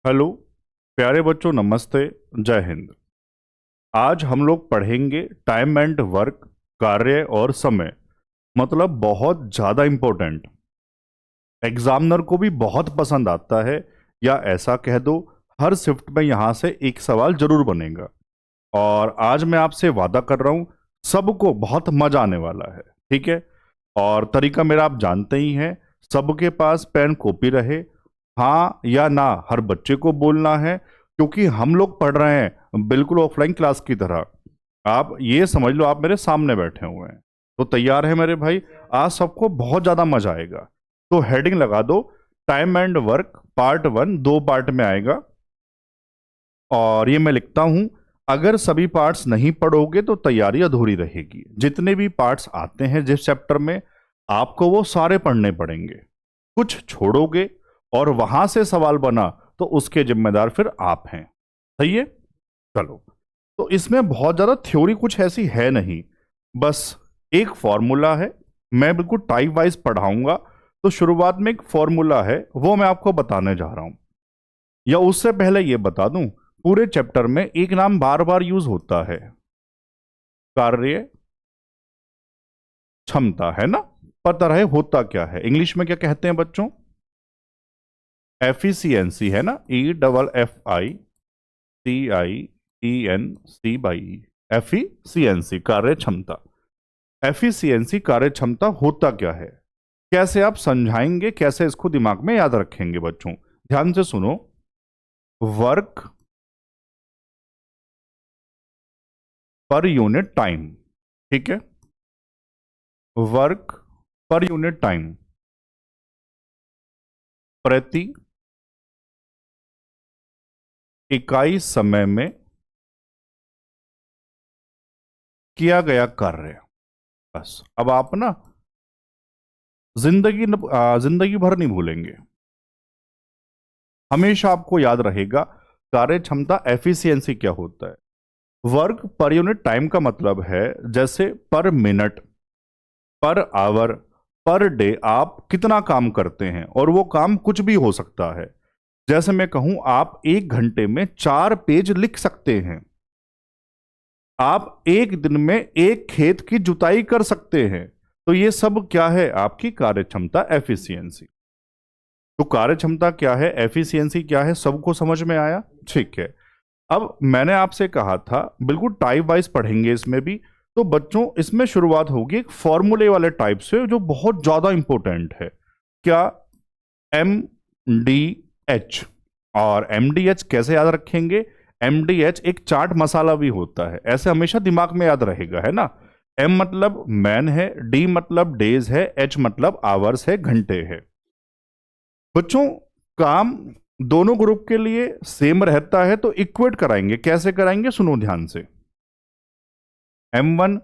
Hello प्यारे बच्चों, नमस्ते। जय हिंद। आज हम लोग पढ़ेंगे टाइम एंड वर्क, कार्य और समय। मतलब बहुत ज़्यादा इम्पोर्टेंट, एग्जामिनर को भी बहुत पसंद आता है, या ऐसा कह दो हर शिफ्ट में यहाँ से एक सवाल जरूर बनेगा। और आज मैं आपसे वादा कर रहा हूँ, सबको बहुत मजा आने वाला है। ठीक है। और तरीका मेरा आप जानते ही हैं, सबके पास पेन कॉपी रहे। हाँ या ना हर बच्चे को बोलना है, क्योंकि हम लोग पढ़ रहे हैं बिल्कुल ऑफलाइन क्लास की तरह। आप ये समझ लो, आप मेरे सामने बैठे हुए हैं। तो तैयार है मेरे भाई? आज सबको बहुत ज्यादा मजा आएगा। तो हेडिंग लगा दो, time and work part one. दो पार्ट में आएगा। और ये मैं लिखता हूं, अगर सभी पार्ट्स नहीं पढ़ोगे तो तैयारी अधूरी रहेगी। जितने भी पार्ट्स आते हैं जिस चैप्टर में, आपको वो सारे पढ़ने पड़ेंगे। कुछ छोड़ोगे और वहां से सवाल बना तो उसके जिम्मेदार फिर आप हैं। सही है? चलो। तो इसमें बहुत ज्यादा थ्योरी कुछ ऐसी है नहीं, बस एक फॉर्मूला है। मैं बिल्कुल टाइप वाइज पढ़ाऊंगा। तो शुरुआत में एक फॉर्मूला है, वो मैं आपको बताने जा रहा हूं। या उससे पहले ये बता दूं, पूरे चैप्टर में एक नाम बार बार यूज होता है, कार्य क्षमता। है ना? पता रहे होता क्या है, इंग्लिश में क्या कहते हैं बच्चों? एफिशिएंसी। है ना? EFFICIENC एफिशिएंसी, कार्य क्षमता। एफिशिएंसी, कार्य क्षमता होता क्या है, कैसे आप समझाएंगे, कैसे इसको दिमाग में याद रखेंगे बच्चों? ध्यान से सुनो। Work per unit time. ठीक है? वर्क पर यूनिट टाइम, प्रति इकाई समय में किया गया कार्य। बस अब आप ना जिंदगी भर नहीं भूलेंगे। हमेशा आपको याद रहेगा कार्य क्षमता, एफिशिएंसी क्या होता है। वर्क पर यूनिट टाइम का मतलब है, जैसे पर minute, per hour, per day आप कितना काम करते हैं। और वो काम कुछ भी हो सकता है। जैसे मैं कहूं, आप एक घंटे में 4 पेज लिख सकते हैं। आप एक दिन में एक खेत की जुताई कर सकते हैं। तो ये सब क्या है? आपकी कार्य क्षमता, एफिशिएंसी। तो कार्य क्षमता क्या है, एफिशिएंसी क्या है, सबको समझ में आया? ठीक है। अब मैंने आपसे कहा था बिल्कुल टाइप वाइज पढ़ेंगे इसमें भी। तो बच्चों, इसमें शुरुआत होगी एक फॉर्मूले वाले टाइप से, जो बहुत ज्यादा इंपॉर्टेंट है। क्या? MDH। और MDH कैसे याद रखेंगे? MDH एक चाट मसाला भी होता है, ऐसे हमेशा दिमाग में याद रहेगा। है ना? M मतलब मैन है, D मतलब डेज है, H मतलब आवर्स है, घंटे है। बच्चों, काम दोनों ग्रुप के लिए सेम रहता है, तो इक्वेट कराएंगे। कैसे कराएंगे? सुनो ध्यान से। M1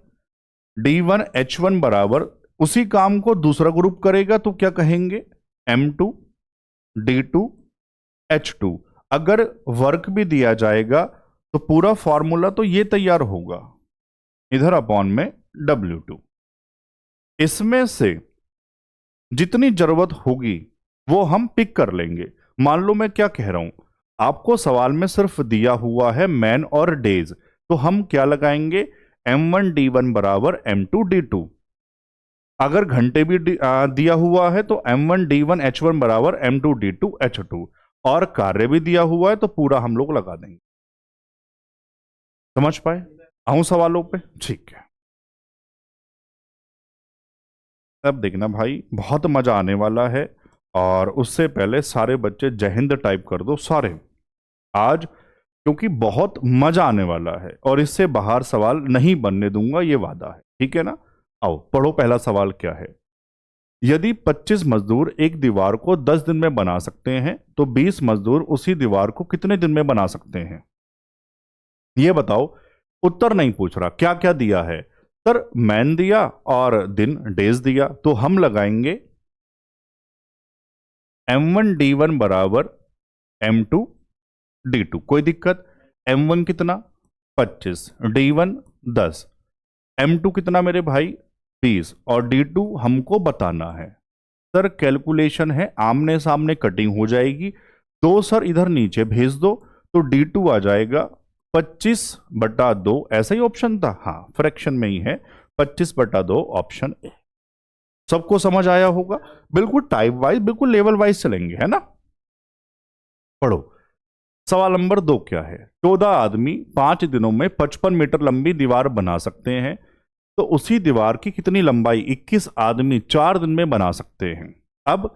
D1 H1 बराबर, उसी काम को दूसरा ग्रुप करेगा तो क्या कहेंगे? M2 D2 H2। अगर वर्क भी दिया जाएगा तो पूरा फॉर्मूला तो ये तैयार होगा, इधर अपॉन में W2। इसमें से जितनी जरूरत होगी वो हम पिक कर लेंगे। मान लो मैं क्या कह रहा हूं, आपको सवाल में सिर्फ दिया हुआ है मैन और डेज, तो हम क्या लगाएंगे? M1 D1 बराबर M2 D2। अगर घंटे भी दिया हुआ है तो M1 D1 H1 बराबर M2 D2 H2। और कार्य भी दिया हुआ है तो पूरा हम लोग लगा देंगे। समझ पाए? आऊं सवालों पे? ठीक है। अब देखना भाई, बहुत मजा आने वाला है। और उससे पहले सारे बच्चे जय हिंद टाइप कर दो सारे आज, क्योंकि बहुत मजा आने वाला है और इससे बाहर सवाल नहीं बनने दूंगा, ये वादा है। ठीक है ना? आओ पढ़ो, पहला सवाल क्या है। यदि 25 मजदूर एक दीवार को 10 दिन में बना सकते हैं, तो 20 मजदूर उसी दीवार को कितने दिन में बना सकते हैं? ये बताओ। उत्तर नहीं पूछ रहा, क्या क्या दिया है। सर मैन दिया और दिन डेज दिया, तो हम लगाएंगे M1 D1 बराबर M2 D2। कोई दिक्कत? M1 कितना? 25, D1 10, M2 कितना मेरे भाई? 20, और D2 हमको बताना है। सर कैलकुलेशन है, आमने सामने कटिंग हो जाएगी। दो सर इधर नीचे भेज दो तो D2 आ जाएगा 25/2। ऐसा ही ऑप्शन था, हाँ फ्रैक्शन में ही है, 25/2 ऑप्शन ए। सबको समझ आया होगा? बिल्कुल टाइप वाइज, बिल्कुल लेवल वाइज चलेंगे, है ना। पढ़ो सवाल नंबर 2 क्या है। 14 आदमी 5 दिनों में 55 मीटर लंबी दीवार बना सकते हैं, तो उसी दीवार की कितनी लंबाई 21 आदमी 4 दिन में बना सकते हैं। अब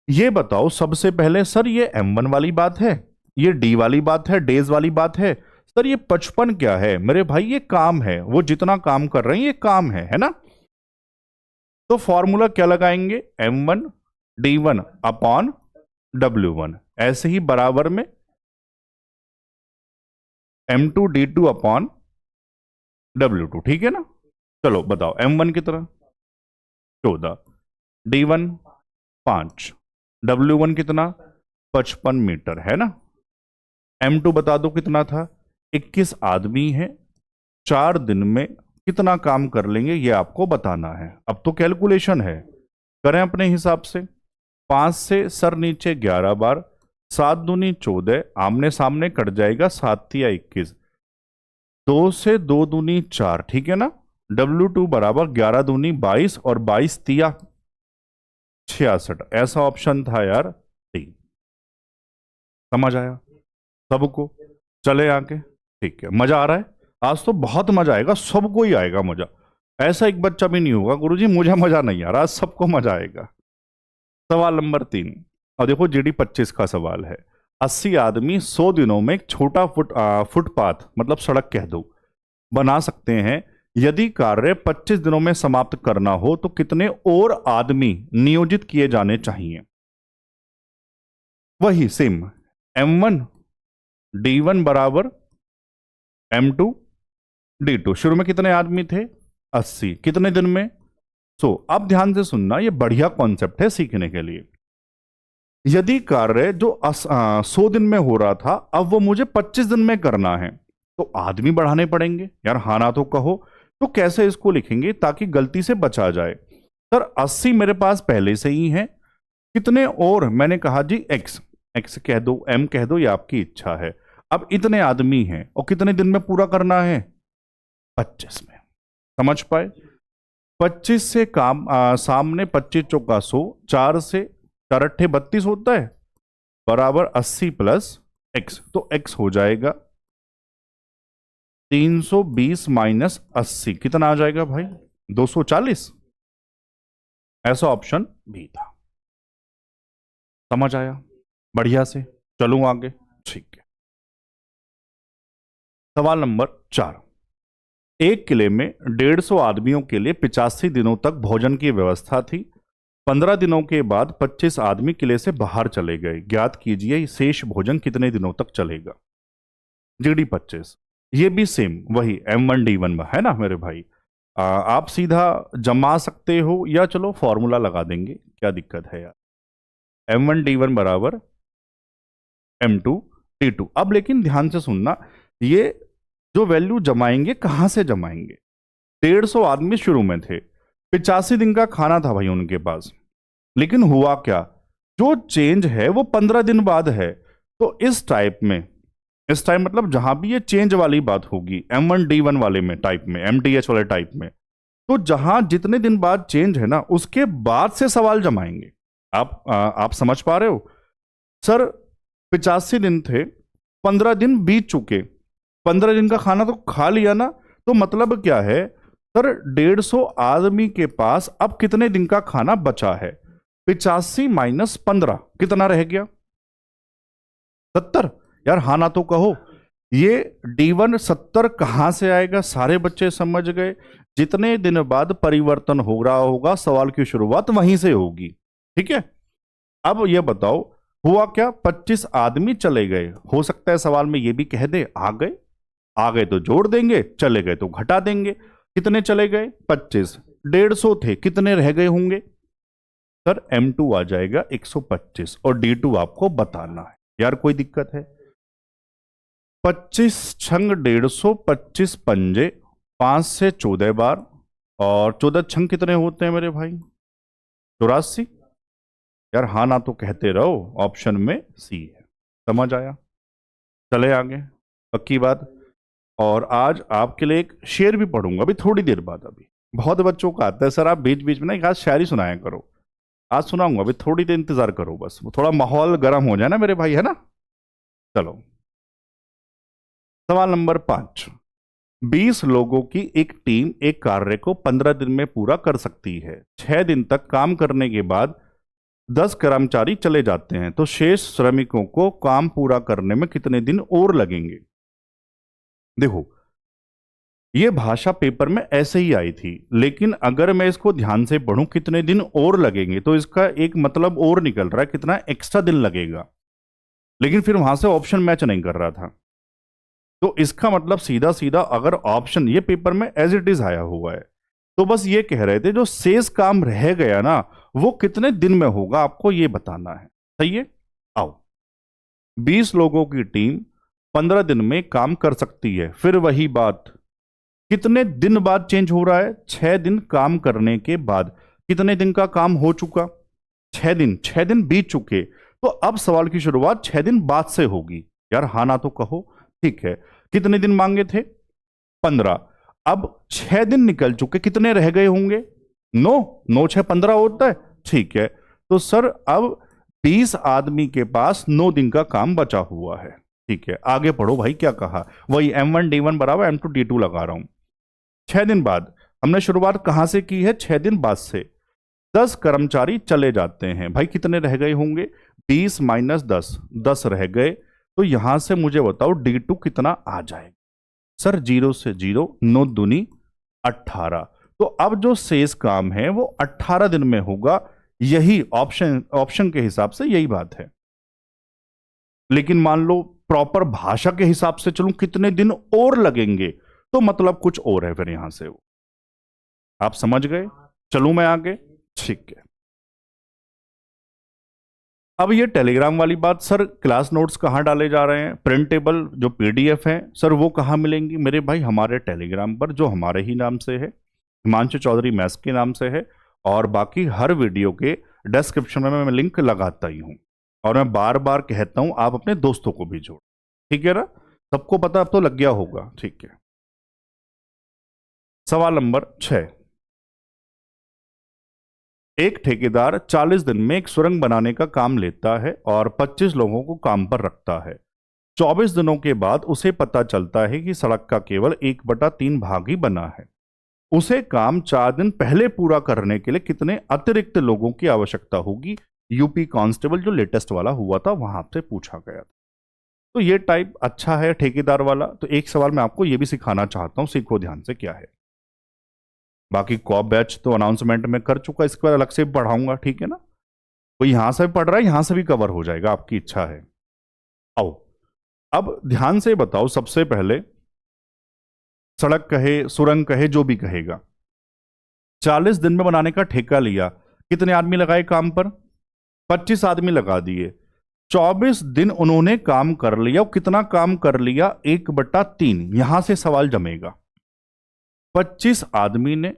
ये बताओ सबसे पहले, सर ये M1 वाली बात है, ये D वाली बात है, डेज वाली बात है, सर ये 55 क्या है? मेरे भाई ये काम है, वो जितना काम कर रहे हैं ये काम है ना। तो फॉर्मूला क्या लगाएंगे, M1 D1 अपॉन W1, ऐसे ही बराबर में M2 D2 अपॉन W2, ठीक है ना। चलो बताओ M1 कितना 14, D1 5, W1 कितना 55 मीटर, है ना। M2 बता दो कितना था, 21 आदमी है, 4 दिन में कितना काम कर लेंगे ये आपको बताना है। अब तो कैलकुलेशन है, करें अपने हिसाब से। 5 से सर नीचे 11 बार, 7 दूनी 14, आमने सामने कट जाएगा, 7 तिया 21, 2 से 2 दूनी 4, ठीक है ना। W2 बराबर 11 दूनी 22 और 22 तिया 66, ऐसा ऑप्शन था यार डी। समझ आया सबको? चले आके, ठीक है। मजा आ रहा है? आज तो बहुत मजा आएगा, सबको ही आएगा मजा। ऐसा एक बच्चा भी नहीं होगा गुरुजी मुझे मजा नहीं आ रहा, आज सबको मजा आएगा। सवाल नंबर 3, और देखो GD 25 का सवाल है। 80 आदमी 100 दिनों में एक छोटा फुटपाथ मतलब सड़क कह दो बना सकते हैं। यदि कार्य 25 दिनों में समाप्त करना हो तो कितने और आदमी नियोजित किए जाने चाहिए। वही सेम, M1 D1 बराबर M2 D2। शुरू में कितने आदमी थे 80, कितने दिन में 100। अब ध्यान से सुनना, ये बढ़िया कॉन्सेप्ट है सीखने के लिए। यदि कार्य जो 100 दिन में हो रहा था अब वो मुझे 25 दिन में करना है तो आदमी बढ़ाने पड़ेंगे यार, हाँ ना तो कहो। तो कैसे इसको लिखेंगे ताकि गलती से बचा जाए। सर 80 मेरे पास पहले से ही है, कितने और, मैंने कहा जी x कह दो, m कह दो, ये आपकी इच्छा है। अब इतने आदमी हैं और कितने दिन में पूरा करना है 25 में। समझ पाए? 25 से काम सामने 25 चौका 100, 4 से 4 अट्ठे 32 होता है बराबर 80 प्लस x, तो x हो जाएगा 320 माइनस 80, कितना आ जाएगा भाई 240। ऐसा ऑप्शन भी था। समझ आया? बढ़िया से चलूं आगे, ठीक है। सवाल नंबर 4, एक किले में 150 आदमियों के लिए 85 दिनों तक भोजन की व्यवस्था थी। 15 दिनों के बाद 25 आदमी किले से बाहर चले गए। ज्ञात कीजिए शेष भोजन कितने दिनों तक चलेगा। GD 25, ये भी सेम वही M1 D1 है ना मेरे भाई। आप सीधा जमा सकते हो या चलो फॉर्मूला लगा देंगे, क्या दिक्कत है यार। M1 D1 बराबर M2 D2। अब लेकिन ध्यान से सुनना, ये जो वैल्यू जमाएंगे कहां से जमाएंगे। 150 आदमी शुरू में थे, 85 दिन का खाना था भाई उनके पास, लेकिन हुआ क्या, जो चेंज है वो 15 दिन बाद है। तो इस टाइप में, इस टाइप मतलब जहां भी ये चेंज वाली बात होगी M1 D1 वाले में टाइप में, MTH वाले टाइप में, तो जहां जितने दिन बाद चेंज है ना उसके बाद से सवाल जमाएंगे। आप समझ पा रहे हो? सर 85 दिन थे, 15 दिन बीत चुके, 15 दिन का खाना तो खा लिया ना, तो मतलब क्या है सर 150 आदमी के पास अब कितने दिन का खाना बचा है। 85 माइनस 15 कितना रह गया 70। यार हाँ ना तो कहो। ये D1 70 कहां से आएगा, सारे बच्चे समझ गए। जितने दिन बाद परिवर्तन हो रहा होगा सवाल की शुरुआत वहीं से होगी, ठीक है। अब ये बताओ हुआ क्या, 25 आदमी चले गए। हो सकता है सवाल में ये भी कह दे आ गए तो जोड़ देंगे, चले गए तो घटा देंगे। कितने चले गए 25, 150 थे, कितने रह गए होंगे सर M2 आ जाएगा 125 और D2 आपको बताना है। यार कोई दिक्कत है? 25 छंग 150, 25 पंजे 5 से 14 बार, और 14 छंग कितने होते हैं मेरे भाई 84। यार हाँ ना तो कहते रहो, ऑप्शन में सी है। समझ आया? चले आगे, पक्की बात। और आज आपके लिए एक शेर भी पढ़ूंगा अभी थोड़ी देर बाद। अभी बहुत बच्चों का आता है सर आप बीच बीच में ना एक आध शायरी सुनाया करो, आज सुनाऊंगा, अभी थोड़ी देर इंतजार करो बस, वो थोड़ा माहौल गर्म हो जाए ना मेरे भाई, है ना। चलो, सवाल नंबर 5। 20 लोगों की एक टीम एक कार्य को 15 दिन में पूरा कर सकती है। 6 दिन तक काम करने के बाद 10 कर्मचारी चले जाते हैं, तो शेष श्रमिकों को काम पूरा करने में कितने दिन और लगेंगे? देखो, यह भाषा पेपर में ऐसे ही आई थी, लेकिन अगर मैं इसको ध्यान से पढ़ूं कितने दिन और लगेंगे, तो इसका एक मतलब और निकल रहा है, कितना एक्स्ट्रा दिन लगेगा। लेकिन फिर वहां से ऑप्शन मैच नहीं कर रहा था, तो इसका मतलब सीधा सीधा अगर ऑप्शन ये पेपर में एज इट इज आया हुआ है, तो बस ये कह रहे थे जो शेष काम रह गया ना वो कितने दिन में होगा, आपको ये बताना है। सही है, आओ। 20 लोगों की टीम 15 दिन में काम कर सकती है। फिर वही बात, कितने दिन बाद चेंज हो रहा है? 6 दिन काम करने के बाद। कितने दिन का काम हो चुका? 6 दिन। 6 दिन बीत चुके, तो अब सवाल की शुरुआत 6 दिन बाद से होगी। यार हाँ ना तो कहो। ठीक है, कितने दिन मांगे थे? 15। अब 6 दिन निकल चुके, कितने रह गए होंगे? 9। 9 6 15 होता है। ठीक है, तो सर अब 20 आदमी के पास 9 दिन का काम बचा हुआ है। ठीक है, आगे पढ़ो भाई, क्या कहा? वही M1 D1 बराबर M2 D2 लगा रहा हूं। 6 दिन बाद, हमने शुरुआत कहां से की है? 6 दिन बाद से। 10 कर्मचारी चले जाते हैं, भाई कितने रह गए होंगे? 20 माइनस 10, 10 रह गए। तो यहां से मुझे बताओ D2 कितना आ जाएगा? सर 0 से 0, 9 दूनी 18। तो अब जो शेष काम है वो 18 दिन में होगा। यही ऑप्शन के हिसाब से यही बात है। लेकिन मान लो प्रॉपर भाषा के हिसाब से चलूं कितने दिन और लगेंगे, तो मतलब कुछ और है फिर यहां से वो। आप समझ गए? चलूं मैं आगे? ठीक है। अब ये टेलीग्राम वाली बात, सर क्लास नोट्स कहाँ डाले जा रहे हैं? प्रिंटेबल जो PDF है सर वो कहाँ मिलेंगी? मेरे भाई हमारे टेलीग्राम पर, जो हमारे ही नाम से है, हिमांशु चौधरी मैथ्स के नाम से है। और बाकी हर वीडियो के डिस्क्रिप्शन में मैं लिंक लगाता ही हूँ, और मैं बार बार कहता हूँ आप अपने दोस्तों को भी जोड़। ठीक है ना, सबको पता अब तो लग गया होगा। ठीक है, सवाल नंबर 6। एक ठेकेदार 40 दिन में एक सुरंग बनाने का काम लेता है और 25 लोगों को काम पर रखता है। 24 दिनों के बाद उसे पता चलता है कि सड़क का केवल 1/3 भाग ही बना है। उसे काम 4 दिन पहले पूरा करने के लिए कितने अतिरिक्त लोगों की आवश्यकता होगी? यूपी कांस्टेबल जो लेटेस्ट वाला हुआ था वहां से पूछा गया था। तो ये टाइप अच्छा है ठेकेदार वाला। तो एक सवाल मैं आपको ये भी सिखाना चाहता हूं, सीखो ध्यान से क्या है। बाकी कॉप बैच तो अनाउंसमेंट में कर चुका, इसके बाद अलग से पढ़ाऊंगा। ठीक है ना, कोई यहां से भी पढ़ रहा है यहां से भी कवर हो जाएगा, आपकी इच्छा है। आओ, अब ध्यान से बताओ, सबसे पहले सड़क कहे सुरंग कहे जो भी कहेगा, 40 दिन में बनाने का ठेका लिया, कितने आदमी लगाए काम पर? 25 आदमी लगा दिए। 24 दिन उन्होंने काम कर लिया। कितना काम कर लिया? 1/3। यहां से सवाल जमेगा। 25 आदमी ने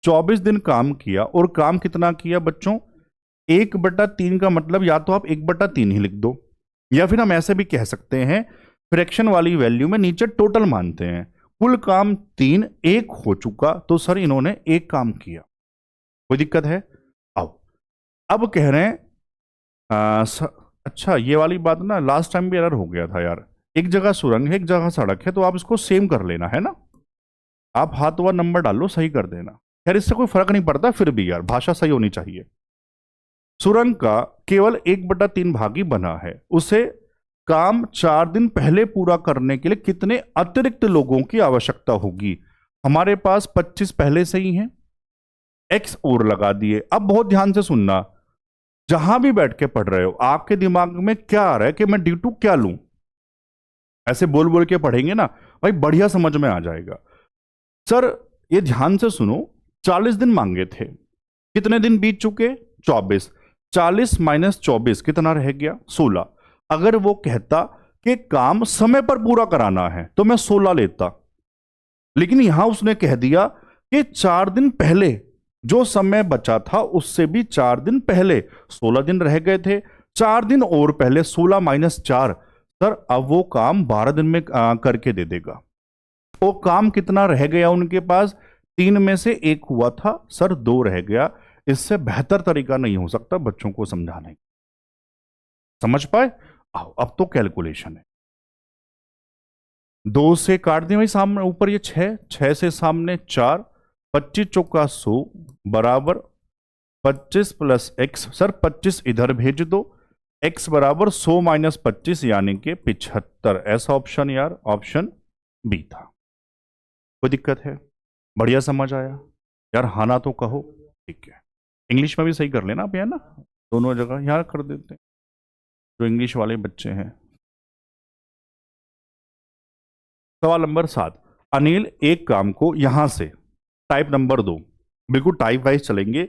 24 दिन काम किया, और काम कितना किया बच्चों? 1/3 का मतलब या तो आप 1/3 ही लिख दो, या फिर हम ऐसे भी कह सकते हैं फ्रैक्शन वाली वैल्यू में नीचे टोटल मानते हैं। कुल काम 3, 1 हो चुका, तो सर इन्होंने 1 काम किया। कोई दिक्कत है? आओ, अब कह रहे हैं अच्छा ये वाली बात ना लास्ट टाइम भी एरर हो गया था यार। एक जगह सुरंग है एक जगह सड़क है, तो आप इसको सेम कर लेना, है ना। आप हाथ व नंबर डाल लो, सही कर देना। खैर इससे कोई फर्क नहीं पड़ता, फिर भी यार भाषा सही होनी चाहिए। सुरंग का केवल 1/3 भाग ही बना है। उसे काम 4 दिन पहले पूरा करने के लिए कितने अतिरिक्त लोगों की आवश्यकता होगी? हमारे पास 25 पहले से ही हैं, X और लगा दिए। अब बहुत ध्यान से सुनना, जहां भी बैठ के पढ़ रहे हो आपके दिमाग में क्या आ रहा है कि मैं D2 क्या लूं? ऐसे बोल बोल के पढ़ेंगे ना भाई, बढ़िया समझ में आ जाएगा। सर ये ध्यान से सुनो, 40 दिन मांगे थे, कितने दिन बीत चुके? 24। 40 माइनस 24 कितना रह गया? 16। अगर वो कहता कि काम समय पर पूरा कराना है तो मैं 16 लेता, लेकिन यहां उसने कह दिया कि 4 दिन पहले जो समय बचा था उससे भी 4 दिन पहले, 16 दिन रह गए थे। 4 दिन और पहले 16 माइनस 4, सर अब वो काम 12 दिन में करके दे देगा। वो काम कितना रह गया उनके पास? 3 में से 1 हुआ था सर, 2 रह गया। इससे बेहतर तरीका नहीं हो सकता बच्चों को समझाने का। समझ पाए? आओ अब तो कैलकुलेशन है। 2 से काट दें भाई, सामने ऊपर ये 6 से सामने 4, 25 चौका 100 बराबर 25 प्लस x। सर 25 इधर भेज दो, x बराबर 100 माइनस 25 यानी कि 75। ऐसा ऑप्शन यार ऑप्शन बी था। कोई दिक्कत है? बढ़िया समझ आया यार? हाँ ना तो कहो। ठीक है, इंग्लिश में भी सही कर लेना आप, है ना, दोनों जगह यहाँ कर देते हैं जो इंग्लिश वाले बच्चे हैं। सवाल नंबर 7, अनिल एक काम को यहां से, टाइप नंबर 2, बिल्कुल टाइप वाइज चलेंगे।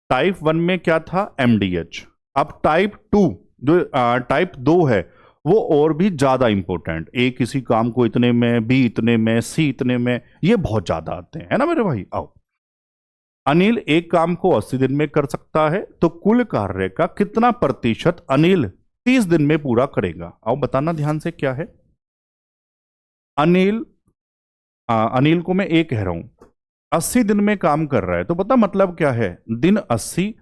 टाइप 1 में क्या था? MDH। अब टाइप 2 जो टाइप 2 है वो और भी ज्यादा इंपॉर्टेंट। ए किसी काम को इतने में, बी इतने में, सी इतने में, ये बहुत ज्यादा आते हैं, है ना मेरे भाई। आओ, अनिल एक काम को 80 दिन में कर सकता है, तो कुल कार्य का कितना प्रतिशत अनिल 30 दिन में पूरा करेगा? आओ बताना ध्यान से क्या है। अनिल को मैं ए कह रहा हूं, 80 दिन में काम कर रहा है, तो पता मतलब क्या है? दिन 80,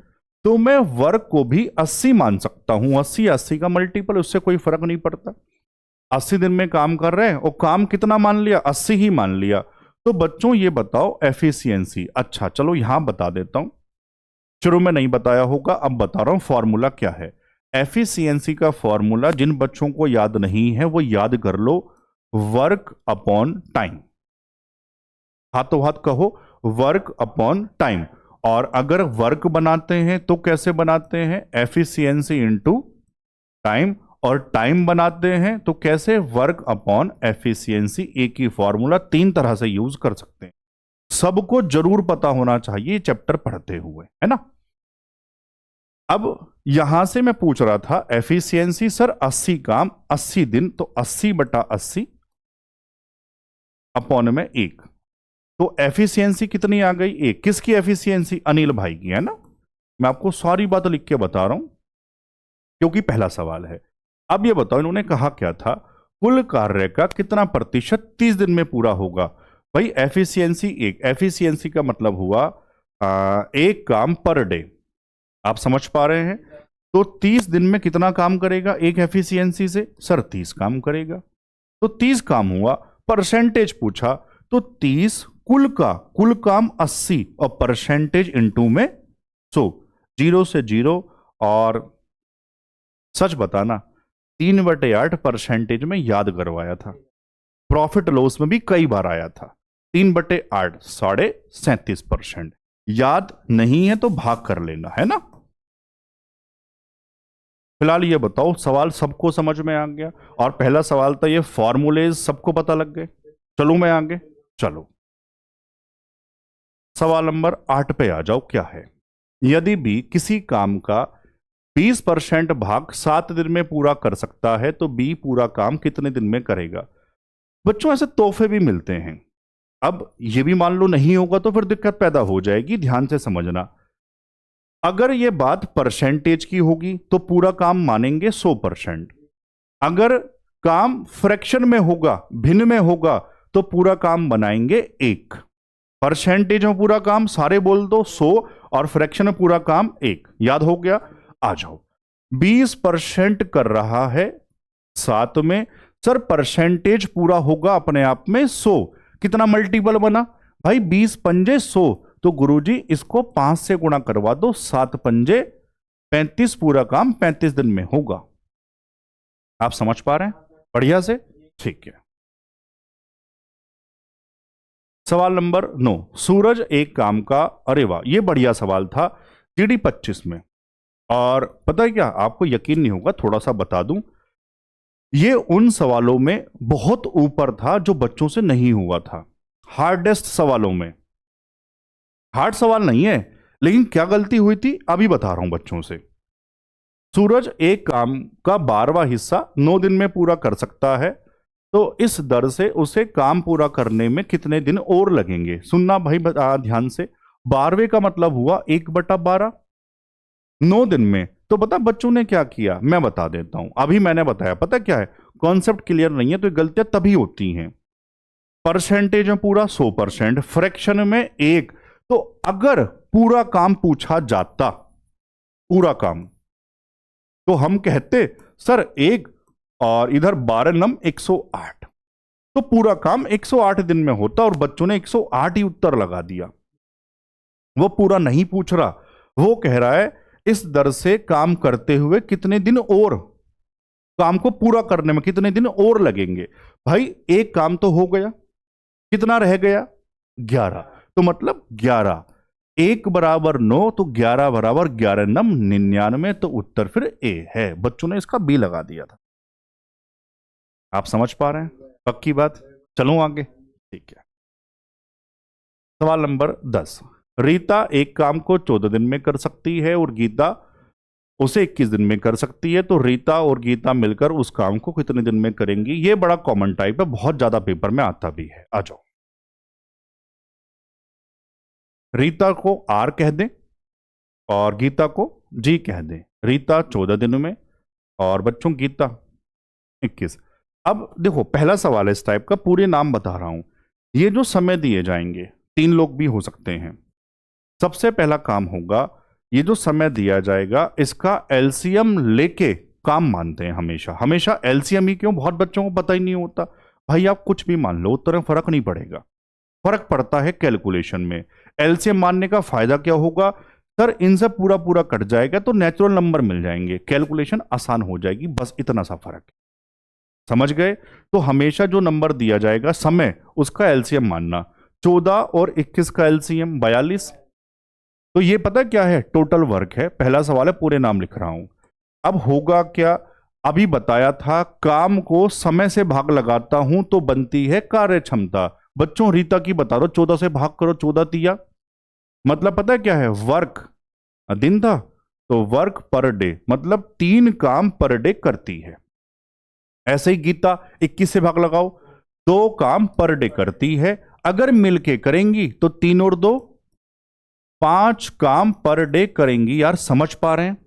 तो मैं वर्क को भी 80 मान सकता हूं। 80 80 का मल्टीपल, उससे कोई फर्क नहीं पड़ता। 80 दिन में काम कर रहे हैं और काम कितना मान लिया? 80 ही मान लिया। तो बच्चों ये बताओ एफिशिएंसी। अच्छा चलो यहां बता देता हूं, शुरू में नहीं बताया होगा, अब बता रहा हूं फॉर्मूला क्या है। एफिशिएंसी का फॉर्मूला जिन बच्चों को याद नहीं है वो याद कर लो, वर्क अपॉन टाइम। हाथों हाथ कहो, वर्क अपॉन टाइम। और अगर वर्क बनाते हैं तो कैसे बनाते हैं? Efficiency into time. और टाइम बनाते हैं तो कैसे? Work upon efficiency. एक ही फॉर्मूला 3 तरह से यूज कर सकते हैं। सबको जरूर पता होना चाहिए चैप्टर पढ़ते हुए, है ना। अब यहां से मैं पूछ रहा था एफिशिएंसी, सर 80 काम 80 दिन, तो 80/80 अपॉन में 1। तो एफिशिएंसी कितनी आ गई? 1। किसकी एफिशिएंसी? अनिल भाई की, है ना। मैं आपको सारी बात लिख के बता रहा हूं क्योंकि पहला सवाल है। अब ये बताओ इन्होंने कहा क्या था? कुल कार्य का कितना प्रतिशत 30 दिन में पूरा होगा? भाई एफिशिएंसी 1, एफिशिएंसी का मतलब हुआ 1 काम पर डे। आप समझ पा रहे हैं? तो 30 दिन में कितना काम करेगा एक एफिशिएंसी से? सर 30 काम करेगा। तो 30 काम हुआ। परसेंटेज पूछा तो 30 कुल काम 80 और परसेंटेज इनटू में 100, 0 से 0। और सच बताना 3/8 परसेंटेज में याद करवाया था। प्रॉफिट लॉस में भी कई बार आया था। 3/8 37%। याद नहीं है तो भाग कर लेना, है ना। फिलहाल ये बताओ सवाल सबको समझ में आ गया? और पहला सवाल था ये फॉर्मूलेज सबको पता लग गए? चलो मैं आगे, चलो सवाल नंबर 8 पे आ जाओ। क्या है? यदि भी किसी काम का 20% भाग 7 दिन में पूरा कर सकता है तो बी पूरा काम कितने दिन में करेगा? बच्चों ऐसे तोहफे भी मिलते हैं। अब ये भी मान लो नहीं होगा तो फिर दिक्कत पैदा हो जाएगी। ध्यान से समझना, अगर ये बात परसेंटेज की होगी तो पूरा काम मानेंगे 100%। अगर काम फ्रैक्शन में होगा, भिन्न में होगा, तो पूरा काम बनाएंगे 1। परसेंटेज में पूरा काम सारे बोल दो 100 और फ्रैक्शन में पूरा काम 1। याद हो गया? आ जाओ, 20% कर रहा है 7 में, सर परसेंटेज पूरा होगा अपने आप में 100। कितना मल्टीपल बना भाई? 20 पंजे 100, तो गुरुजी इसको 5 से गुणा करवा दो, 7 पंजे 35, पूरा काम 35 दिन में होगा। आप समझ पा रहे हैं बढ़िया से? ठीक है। सवाल नंबर 9, सूरज एक काम का, अरे वाह ये बढ़िया सवाल था, GD 25 में। और पता है क्या, आपको यकीन नहीं होगा, थोड़ा सा बता दूं, ये उन सवालों में बहुत ऊपर था जो बच्चों से नहीं हुआ था। हार्डेस्ट सवालों में। हार्ड सवाल नहीं है, लेकिन क्या गलती हुई थी अभी बता रहा हूं बच्चों से। सूरज एक काम का 12वां हिस्सा 9 दिन में पूरा कर सकता है, तो इस दर से उसे काम पूरा करने में कितने दिन और लगेंगे? सुनना भाई ध्यान से। 12वें का मतलब हुआ 1/12। 9 दिन में तो बता बच्चों ने क्या किया, मैं बता देता हूं, अभी मैंने बताया, पता क्या है, कॉन्सेप्ट क्लियर नहीं है तो ये गलतियां तभी होती हैं। परसेंटेज में पूरा 100%, फ्रैक्शन में एक। तो अगर पूरा काम पूछा जाता, पूरा काम, तो हम कहते सर एक और इधर 12 नम 108, तो पूरा काम 108 दिन में होता, और बच्चों ने 108 ही उत्तर लगा दिया। वो पूरा नहीं पूछ रहा, वो कह रहा है इस दर से काम करते हुए कितने दिन और, काम को पूरा करने में कितने दिन और लगेंगे। भाई एक काम तो हो गया, कितना रह गया, 11, तो मतलब 11, 1 बराबर 9, तो 11 बराबर 11 नम 99, तो उत्तर फिर ए है। बच्चों ने इसका बी लगा दिया था। आप समझ पा रहे हैं, पक्की बात। चलो आगे, ठीक है। सवाल नंबर 10, रीता एक काम को 14 दिन में कर सकती है और गीता उसे 21 दिन में कर सकती है, तो रीता और गीता मिलकर उस काम को कितने दिन में करेंगी। ये बड़ा कॉमन टाइप है, बहुत ज्यादा पेपर में आता भी है। आ जाओ, रीता को आर कह दें और गीता को जी कह दें। रीता 14 दिन में और बच्चों गीता 21। अब देखो पहला सवाल है इस टाइप का, पूरे नाम बता रहा हूं। ये जो समय दिए जाएंगे, 3 लोग भी हो सकते हैं। सबसे पहला काम होगा, ये जो समय दिया जाएगा इसका एलसीएम लेके काम मानते हैं हमेशा। हमेशा एलसीएम ही क्यों, बहुत बच्चों को पता ही नहीं होता। भाई आप कुछ भी मान लो, उत्तर में फर्क नहीं पड़ेगा, फर्क पड़ता है कैलकुलेशन में। एलसीएम मानने का फायदा क्या होगा, सर इनसे पूरा पूरा कट जाएगा तो नेचुरल नंबर मिल जाएंगे, कैलकुलेशन आसान हो जाएगी, बस इतना सा फर्क है। समझ गए। तो हमेशा जो नंबर दिया जाएगा समय, उसका एलसीएम मानना। 14 और 21 का एलसीएम 42। तो ये पता क्या है, टोटल वर्क है। पहला सवाल है, पूरे नाम लिख रहा हूं। अब होगा क्या, अभी बताया था, काम को समय से भाग लगाता हूं तो बनती है कार्य क्षमता। बच्चों रीता की बता दो, 14 से भाग करो, 14 तिया, मतलब पता क्या है, वर्क दिन था तो वर्क पर डे, मतलब 3 काम पर डे करती है। ऐसे ही गीता 21 से भाग लगाओ, 2 काम पर डे करती है। अगर मिलके करेंगी तो 3 और 2 5 काम पर डे करेंगी। यार समझ पा रहे हैं।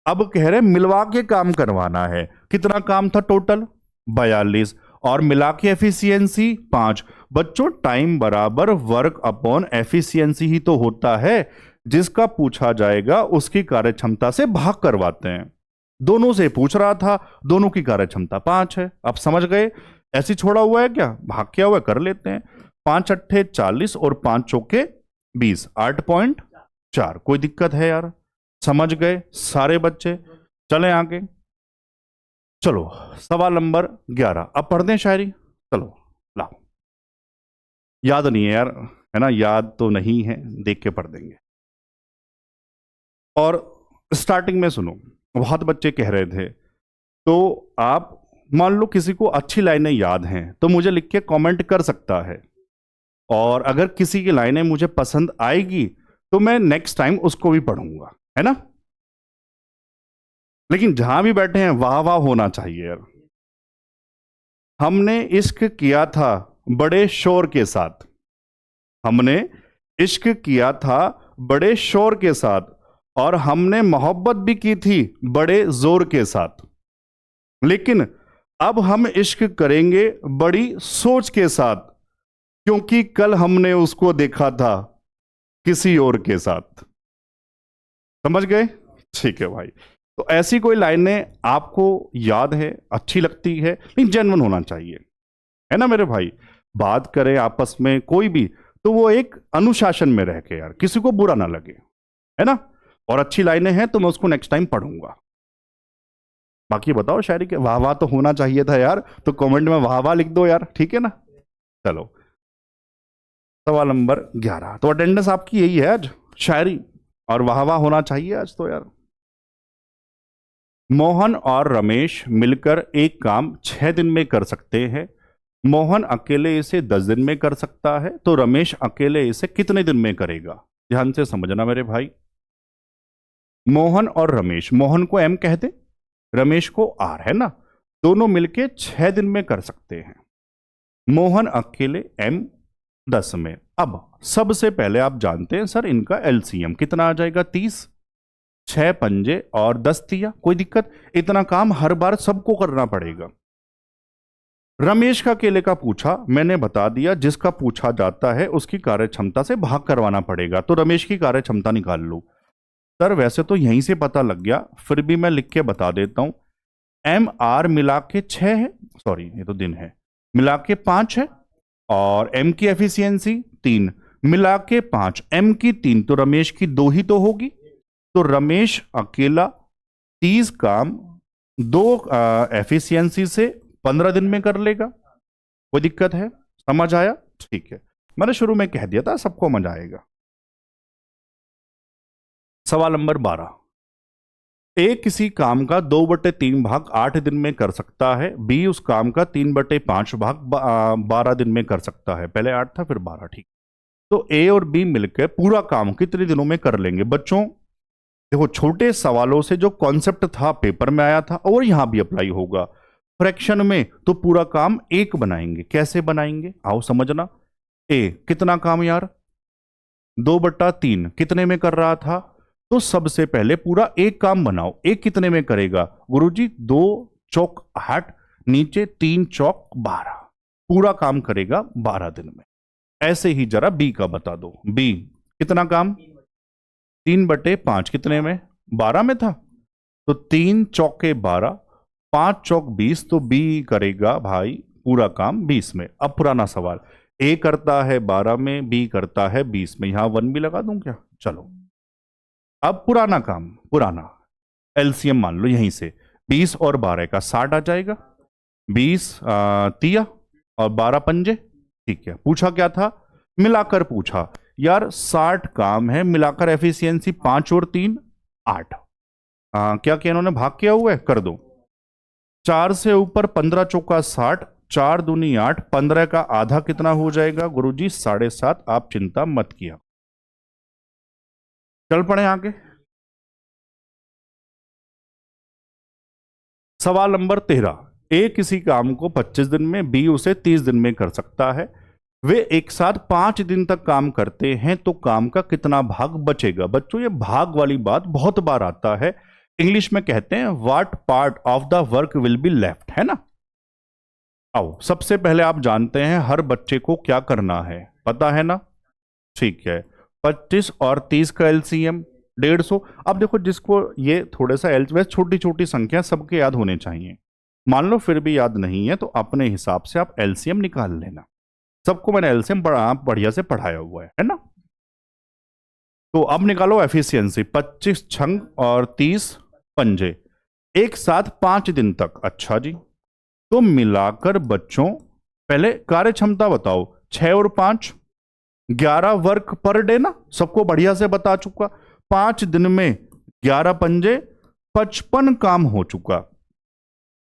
अब कह रहे मिलवा के काम करवाना है। कितना काम था टोटल, 42, और मिला के एफिशिएंसी 5। बच्चों टाइम बराबर वर्क अपॉन एफिशिएंसी ही तो होता है। जिसका पूछा जाएगा उसकी कार्यक्षमता से भाग करवाते हैं। दोनों से पूछ रहा था, दोनों की कार्यक्षमता 5 है। अब समझ गए, ऐसी छोड़ा हुआ है क्या, भाग किया हुआ है, कर लेते हैं। 5 अट्ठे 40 और 5 चौके 20, 8.4। कोई दिक्कत है यार, समझ गए सारे बच्चे। चलें आगे, चलो सवाल नंबर 11। अब पढ़ दें शायरी, चलो लाओ। याद नहीं है यार, है ना, याद तो नहीं है, देख के पढ़ देंगे। और स्टार्टिंग में सुनो, बहुत बच्चे कह रहे थे, तो आप मान लो किसी को अच्छी लाइनें याद हैं तो मुझे लिख के कमेंट कर सकता है, और अगर किसी की लाइनें मुझे पसंद आएगी तो मैं नेक्स्ट टाइम उसको भी पढ़ूंगा, है ना। लेकिन जहां भी बैठे हैं वाह वाह होना चाहिए यार। हमने इश्क किया था बड़े शोर के साथ, हमने इश्क किया था बड़े शोर के साथ, और हमने मोहब्बत भी की थी बड़े जोर के साथ। लेकिन अब हम इश्क करेंगे बड़ी सोच के साथ, क्योंकि कल हमने उसको देखा था किसी और के साथ। समझ गए, ठीक है भाई। तो ऐसी कोई लाइनें आपको याद है, अच्छी लगती है, लेकिन जेन्युइन होना चाहिए, है ना मेरे भाई। बात करें आपस में कोई भी तो वो एक अनुशासन में रह के, यार किसी को बुरा ना लगे, है ना। और अच्छी लाइनें हैं तो मैं उसको नेक्स्ट टाइम पढ़ूंगा। बाकी बताओ शायरी के, वाह वाह तो होना चाहिए था यार, तो कमेंट में वाह वाह लिख दो यार, ठीक है ना। चलो सवाल नंबर 11। तो अटेंडेंस आपकी यही है आज, शायरी और वाह वाह होना चाहिए आज तो यार। मोहन और रमेश मिलकर एक काम 6 दिन में कर सकते हैं। मोहन अकेले इसे 10 दिन में कर सकता है, तो रमेश अकेले इसे कितने दिन में करेगा। ध्यान से समझना मेरे भाई। मोहन और रमेश, मोहन को एम कह दे, रमेश को आर, है ना। दोनों मिलके 6 दिन में कर सकते हैं। मोहन अकेले एम 10 में। अब सबसे पहले आप जानते हैं सर इनका एलसीएम कितना आ जाएगा, 30। 6 पंजे और 10 तिया, कोई दिक्कत? इतना काम हर बार सबको करना पड़ेगा। रमेश का केले का पूछा, मैंने बता दिया जिसका पूछा जाता है उसकी कार्य क्षमता से भाग करवाना पड़ेगा, तो रमेश की कार्य क्षमता निकाल लो। सर वैसे तो यहीं से पता लग गया, फिर भी मैं लिख के बता देता हूं। एम आर मिला के 6 है, सॉरी ये तो दिन है, मिला के 5 है, और एम की एफिशिएंसी 3, मिला के 5, एम की 3, तो रमेश की 2 ही तो होगी। तो रमेश अकेला 30 काम 2 एफिशिएंसी से 15 दिन में कर लेगा। कोई दिक्कत है? समझ आया? ठीक है, मैंने शुरू में कह दिया था सबको मजा आएगा। सवाल नंबर 12, ए किसी काम का 2/3 भाग 8 दिन में कर सकता है, बी उस काम का 3/5 भाग 12 दिन में कर सकता है। पहले 8 था फिर 12, ठीक। तो ए और बी मिलकर पूरा काम कितने दिनों में कर लेंगे? बच्चों देखो, छोटे सवालों से जो कॉन्सेप्ट था पेपर में आया था और यहां भी अप्लाई होगा। फ्रैक्शन में तो पूरा काम एक बनाएंगे। कैसे बनाएंगे आओ समझना। ए कितना काम यार? 2/3 कितने में कर रहा था? तो सबसे पहले पूरा एक काम बनाओ। एक कितने में करेगा गुरुजी? 2 चौक 8, नीचे 3 चौक 12, पूरा काम करेगा 12 दिन में। ऐसे ही जरा बी का बता दो। बी कितना काम? 3/5 कितने में? 12 में था, तो 3 चौके 12, 5 चौक 20, तो बी करेगा भाई पूरा काम 20 में। अब पुराना सवाल, ए करता है 12 में, बी करता है 20 में, यहां 1 भी लगा दूं क्या? चलो अब पुराना काम, पुराना एलसीएम मान लो यहीं से, 20 और 12 का 60 आ जाएगा। 20 तिया और 12 पंजे, ठीक है। पूछा क्या था? मिलाकर पूछा यार। 60 काम है, मिलाकर एफिशिएंसी 5 और 3 8। क्या क्या इन्होंने भाग किया हुआ है? कर दो। 4 से ऊपर 15 चौका 60, 4 दूनी 8, 15 का आधा कितना हो जाएगा गुरुजी? 7.5। आप चिंता मत किया। चल पड़े आगे। सवाल नंबर 13, ए किसी काम को 25 दिन में, बी उसे 30 दिन में कर सकता है। वे एक साथ 5 दिन तक काम करते हैं, तो काम का कितना भाग बचेगा? बच्चों ये भाग वाली बात बहुत बार आता है। इंग्लिश में कहते हैं what part of the work will be left, है ना। आओ सबसे पहले आप जानते हैं हर बच्चे को क्या करना है, पता है ना? ठीक है, 25 और 30 का एलसीएम 150। अब देखो जिसको ये थोड़ा सा वैसे छोटी छोटी संख्या सबके याद होने चाहिए। मान लो फिर भी याद नहीं है तो अपने हिसाब से आप एलसीएम निकाल लेना। सबको मैंने एलसीएम बढ़िया से पढ़ाया हुआ है ना। तो अब निकालो एफिशिएंसी। 25 छंग और 30 पंजे, एक साथ 5 दिन तक। अच्छा जी, तो मिलाकर बच्चों पहले कार्य क्षमता बताओ। 6 और 5 11 वर्क पर डे ना, सबको बढ़िया से बता चुका। 5 दिन में 11 पंजे 55 काम हो चुका।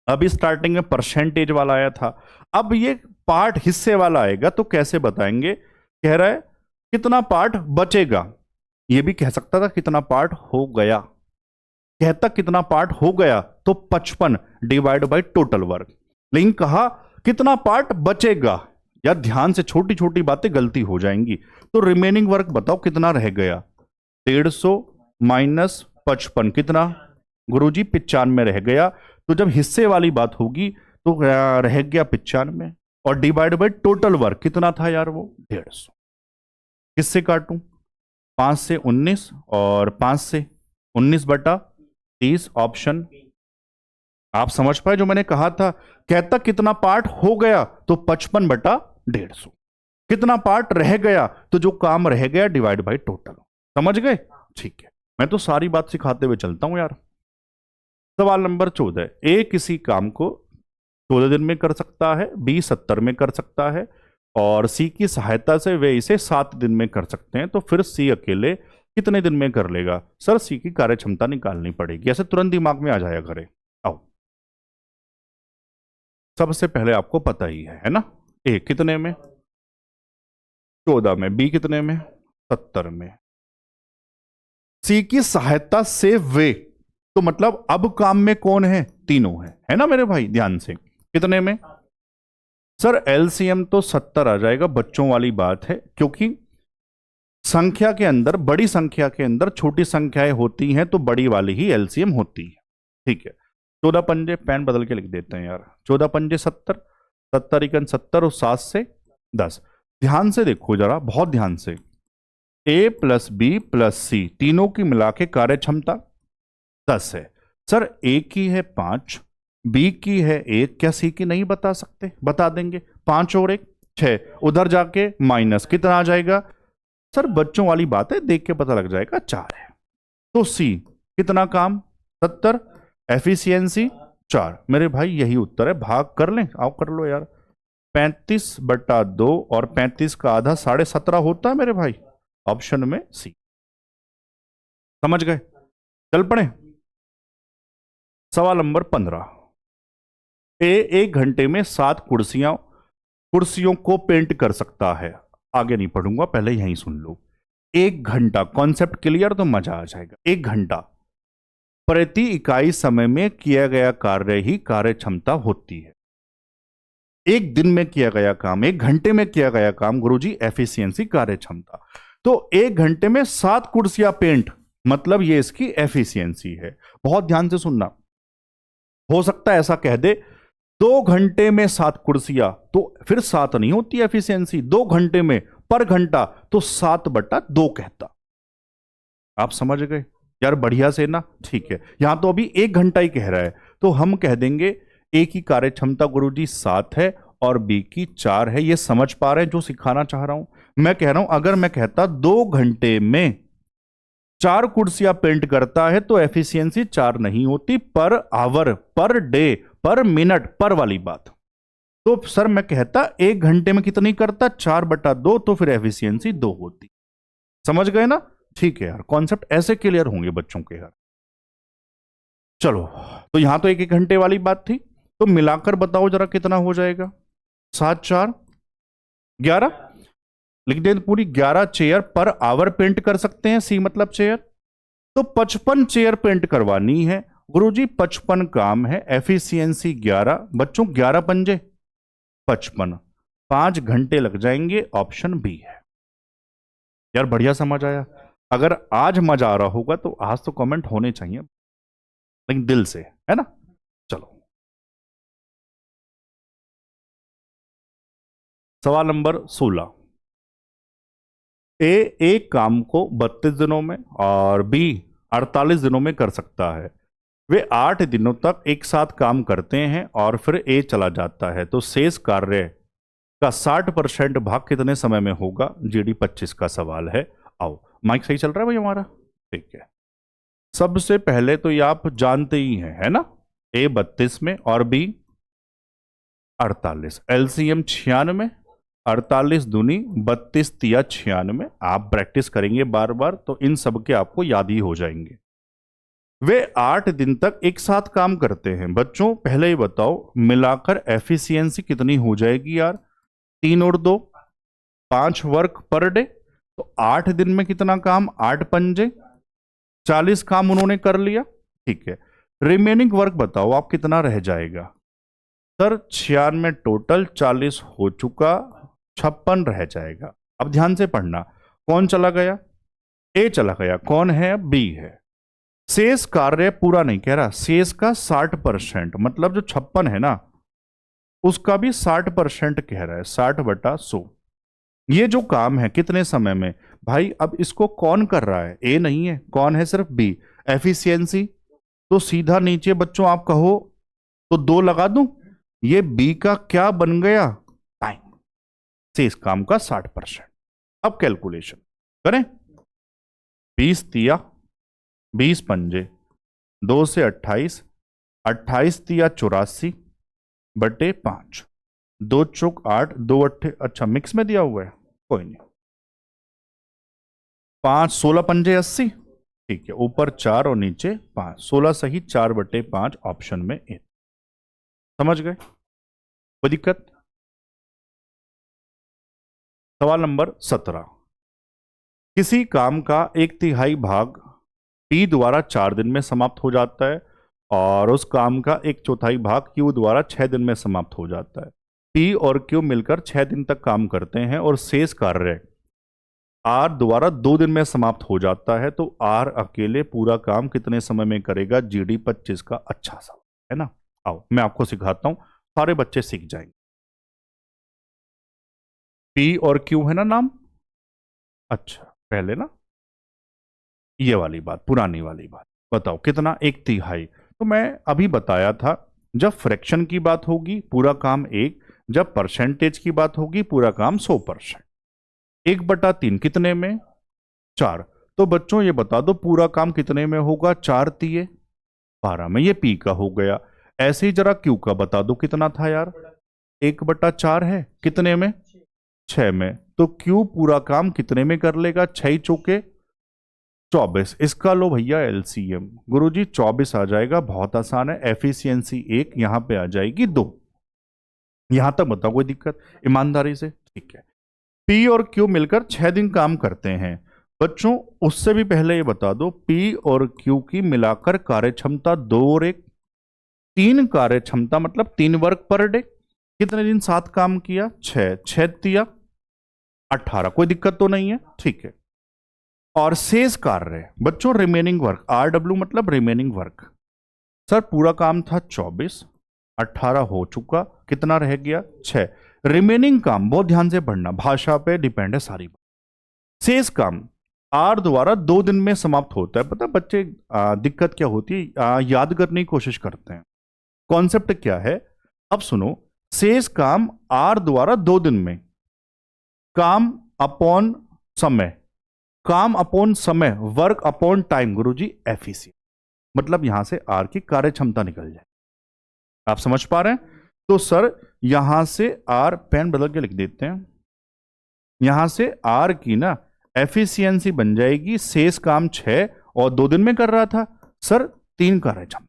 अभी स्टार्टिंग में परसेंटेज वाला आया था, अब ये पार्ट हिस्से वाला आएगा, तो कैसे बताएंगे? कह रहा है कितना पार्ट बचेगा। ये भी कह सकता था कितना पार्ट हो गया, कहता कितना पार्ट हो गया तो 55 डिवाइड बाय टोटल वर्क। लेकिन कहा कितना पार्ट बचेगा। यार ध्यान से, छोटी छोटी बातें गलती हो जाएंगी। तो रिमेनिंग वर्क बताओ कितना रह गया? 150 माइनस 55 कितना गुरुजी? 95 रह गया। तो जब हिस्से वाली बात होगी तो रह गया 95, और डिवाइड बाय टोटल वर्क कितना था यार? वो 150। किससे काटूं? 5 से 19 और 5 से 19/30 ऑप्शन। आप समझ पाए जो मैंने कहा था? कहता कितना पार्ट हो गया तो 55/150। कितना पार्ट रह गया तो जो काम रह गया डिवाइड बाय टोटल। समझ गए? ठीक है, मैं तो सारी बात सिखाते हुए चलता हूं यार। सवाल नंबर 14, ए किसी काम को 14 दिन में कर सकता है, बी 70 में कर सकता है, और सी की सहायता से वे इसे 7 दिन में कर सकते हैं। तो फिर सी अकेले कितने दिन में कर लेगा? सर सी की कार्य क्षमता निकालनी पड़ेगी, ऐसे तुरंत दिमाग में आ जाया करे। आओ सबसे पहले आपको पता ही है ना, ए कितने में? 14 में, बी कितने में? 70 में। सी की सहायता से वे, तो मतलब अब काम में कौन है? तीनों है ना मेरे भाई, ध्यान से। कितने में? सर एलसीएम तो 70 आ जाएगा, बच्चों वाली बात है, क्योंकि संख्या के अंदर, बड़ी संख्या के अंदर छोटी संख्याएं होती हैं तो बड़ी वाली ही एलसीएम होती है। ठीक है, 14 पंजे, पेन बदल के लिख देते हैं यार, 14 पंजे 70, 70 इकन 70 और 7 से 10। ध्यान से देखो जरा, बहुत ध्यान से, ए प्लस बी प्लस सी तीनों की मिला के कार्य क्षमता 10 है। सर ए की है 5, बी की है 1, क्या सी की नहीं बता सकते? बता देंगे, 5 और 1 6, उधर जाके माइनस कितना आ जाएगा? सर बच्चों वाली बात है, देख के पता लग जाएगा, 4 है। तो सी कितना काम? 70, एफिशिएंसी 4। मेरे भाई यही उत्तर है, भाग कर लें, आओ कर लो यार। 35/2 और 35 का आधा 17.5 होता है मेरे भाई, ऑप्शन में सी। समझ गए? चल पड़े सवाल नंबर 15। ए 1 घंटे में 7 कुर्सियों को पेंट कर सकता है। आगे नहीं पढ़ूंगा, पहले यहीं सुन लो। 1 घंटा, कॉन्सेप्ट क्लियर तो मजा आ जाएगा। 1 घंटा प्रति इकाई समय में किया गया कार्य ही कार्य क्षमता होती है। 1 दिन में किया गया काम, 1 घंटे में किया गया काम, गुरुजी एफिशिएंसी कार्य क्षमता। तो 1 घंटे में 7 कुर्सियां पेंट, मतलब ये इसकी एफिशिएंसी है। बहुत ध्यान से सुनना, हो सकता है ऐसा कह दे 2 घंटे में 7 कुर्सियां, तो फिर 7 नहीं होती एफिशिएंसी। 2 घंटे में पर घंटा तो 7/2 कहता। आप समझ गए यार, बढ़िया से ना। ठीक है, यहां तो अभी 1 घंटा ही कह रहा है, तो हम कह देंगे ए की कार्य क्षमता गुरुजी 7 है और बी की 4 है। ये समझ पा रहे हैं जो सिखाना चाह रहा हूं? मैं कह रहा हूं अगर मैं कहता 2 घंटे में 4 कुर्सियां पेंट करता है तो एफिशिएंसी 4 नहीं होती, पर आवर, पर डे, पर मिनट, पर वाली बात। तो सर मैं कहता 1 घंटे में कितनी करता? 4/2, तो फिर एफिशिएंसी 2 होती। समझ गए ना? ठीक है यार, कॉन्सेप्ट ऐसे क्लियर होंगे बच्चों के यार। चलो, तो यहां तो 1 घंटे वाली बात थी, तो मिलाकर बताओ जरा कितना हो जाएगा? 7 4 11, लिख दे पूरी 11 चेयर पर आवर पेंट कर सकते हैं। सी मतलब चेयर, तो 55 चेयर पेंट करवानी है गुरुजी। 55 काम है, एफिशिएंसी 11। बच्चों 11 पंजे 55, 5 घंटे लग जाएंगे, ऑप्शन बी है। यार बढ़िया समझ आया? अगर आज मजा आ रहा होगा तो आज तो कमेंट होने चाहिए, लेकिन दिल से, है ना? चलो सवाल नंबर 16। ए एक काम को 32 दिनों में और बी 48 दिनों में कर सकता है। वे 8 दिनों तक एक साथ काम करते हैं और फिर ए चला जाता है, तो शेष कार्य का 60% भाग कितने समय में होगा? जीडी 25 का सवाल है। आओ, माइक सही चल रहा है भाई हमारा? ठीक है, सबसे पहले तो ये आप जानते ही हैं, है ना? ए 32 में और बी 48, एलसीएम 96, 48 दूनी 32 तिया 96। आप प्रैक्टिस करेंगे बार बार तो इन सब के आपको याद ही हो जाएंगे। वे 8 दिन तक एक साथ काम करते हैं। बच्चों पहले ही बताओ, मिलाकर एफिशिएंसी कितनी हो जाएगी यार? 3 और 2 5 वर्क पर डे, तो 8 दिन में कितना काम? 8 पंजे 40 काम उन्होंने कर लिया। ठीक है, रिमेनिंग वर्क बताओ आप कितना रह जाएगा? सर 96 टोटल, 40 हो चुका, 56 रह जाएगा। अब ध्यान से पढ़ना, कौन चला गया? ए चला गया, कौन है? बी है। शेष कार्य पूरा नहीं कह रहा, शेष का 60%, मतलब जो 56 है ना उसका भी 60% कह रहा है, 60/100। ये जो काम है कितने समय में भाई? अब इसको कौन कर रहा है? ए नहीं है, कौन है? सिर्फ बी। एफिशिएंसी तो सीधा नीचे बच्चों आप कहो तो 2 लगा दूं, ये बी का क्या बन गया? टाइम। शेष काम का 60%। अब कैलकुलेशन करें, 20 तिया 20 पंजे 2 से 28, 28 तिया 84/5, 2 चौक 8, 2 अट्ठे, अच्छा मिक्स में दिया हुआ है, कोई नहीं। 5 16 पंजे 80, ठीक है, ऊपर 4 और नीचे 5, 16 सही 4/5, ऑप्शन में ए। समझ गए? कोई दिक्कत? सवाल नंबर 17। किसी काम का 1/3 भाग पी द्वारा 4 दिन में समाप्त हो जाता है और उस काम का 1/4 भाग क्यू द्वारा 6 दिन में समाप्त हो जाता है। पी और क्यू मिलकर 6 दिन तक काम करते हैं और शेष कार्य आर दोबारा 2 दिन में समाप्त हो जाता है, तो आर अकेले पूरा काम कितने समय में करेगा? जीडी 25 का अच्छा सवाल है ना। आओ मैं आपको सिखाता हूं, सारे बच्चे सीख जाएंगे। पी और क्यू है ना नाम। अच्छा पहले ना ये वाली बात, पुरानी वाली बात बताओ कितना? 1/3। तो मैं अभी बताया था, जब फ्रैक्शन की बात होगी पूरा काम 1, जब परसेंटेज की बात होगी पूरा काम 100%। 1/3 कितने में? 4। तो बच्चों ये बता दो पूरा काम कितने में होगा? 4×3=12 में। ये पी का हो गया। ऐसे ही जरा क्यू का बता दो कितना था यार? 1/4 है कितने में? 6 में। तो क्यू पूरा काम कितने में कर लेगा? 6×4 = 24। इसका लो भैया एलसीएम। गुरुजी 24 आ जाएगा, बहुत आसान है। एफिशिएंसी 1, यहां पे आ जाएगी 2। यहां तक बताओ कोई दिक्कत ईमानदारी से? ठीक है। पी और क्यू मिलकर 6 दिन काम करते हैं। बच्चों उससे भी पहले ये बता दो, पी और क्यू की मिलाकर कार्य क्षमता 2 और 1, 3 कार्य क्षमता मतलब 3 वर्क पर डे। कितने दिन साथ काम किया? 6, 6×3=18। कोई दिक्कत तो नहीं है? ठीक है। और शेष कार्य बच्चों रिमेनिंग वर्क, RW मतलब रिमेनिंग वर्क। सर पूरा काम था 24, 18 हो चुका, कितना रह गया? 6। रिमेनिंग काम बहुत ध्यान से पढ़ना, भाषा पे डिपेंड है सारी बात। शेष काम आर द्वारा 2 दिन में समाप्त होता है। पता बच्चे दिक्कत क्या होती है? याद करने की कोशिश करते हैं। कॉन्सेप्ट क्या है? अब सुनो, शेष काम आर द्वारा 2 दिन में, काम अपॉन समय, काम अपॉन समय, वर्क अपॉन टाइम, गुरुजी एफिशिएंसी। मतलब यहां से आर की कार्य क्षमता निकल जाए। आप समझ पा रहे हैं? तो सर यहां से आर, पेन बदल के लिख देते हैं, यहां से आर की ना एफिशिएंसी बन जाएगी, शेष काम 6 और 2 दिन में कर रहा था सर 3 कार्य क्षमता।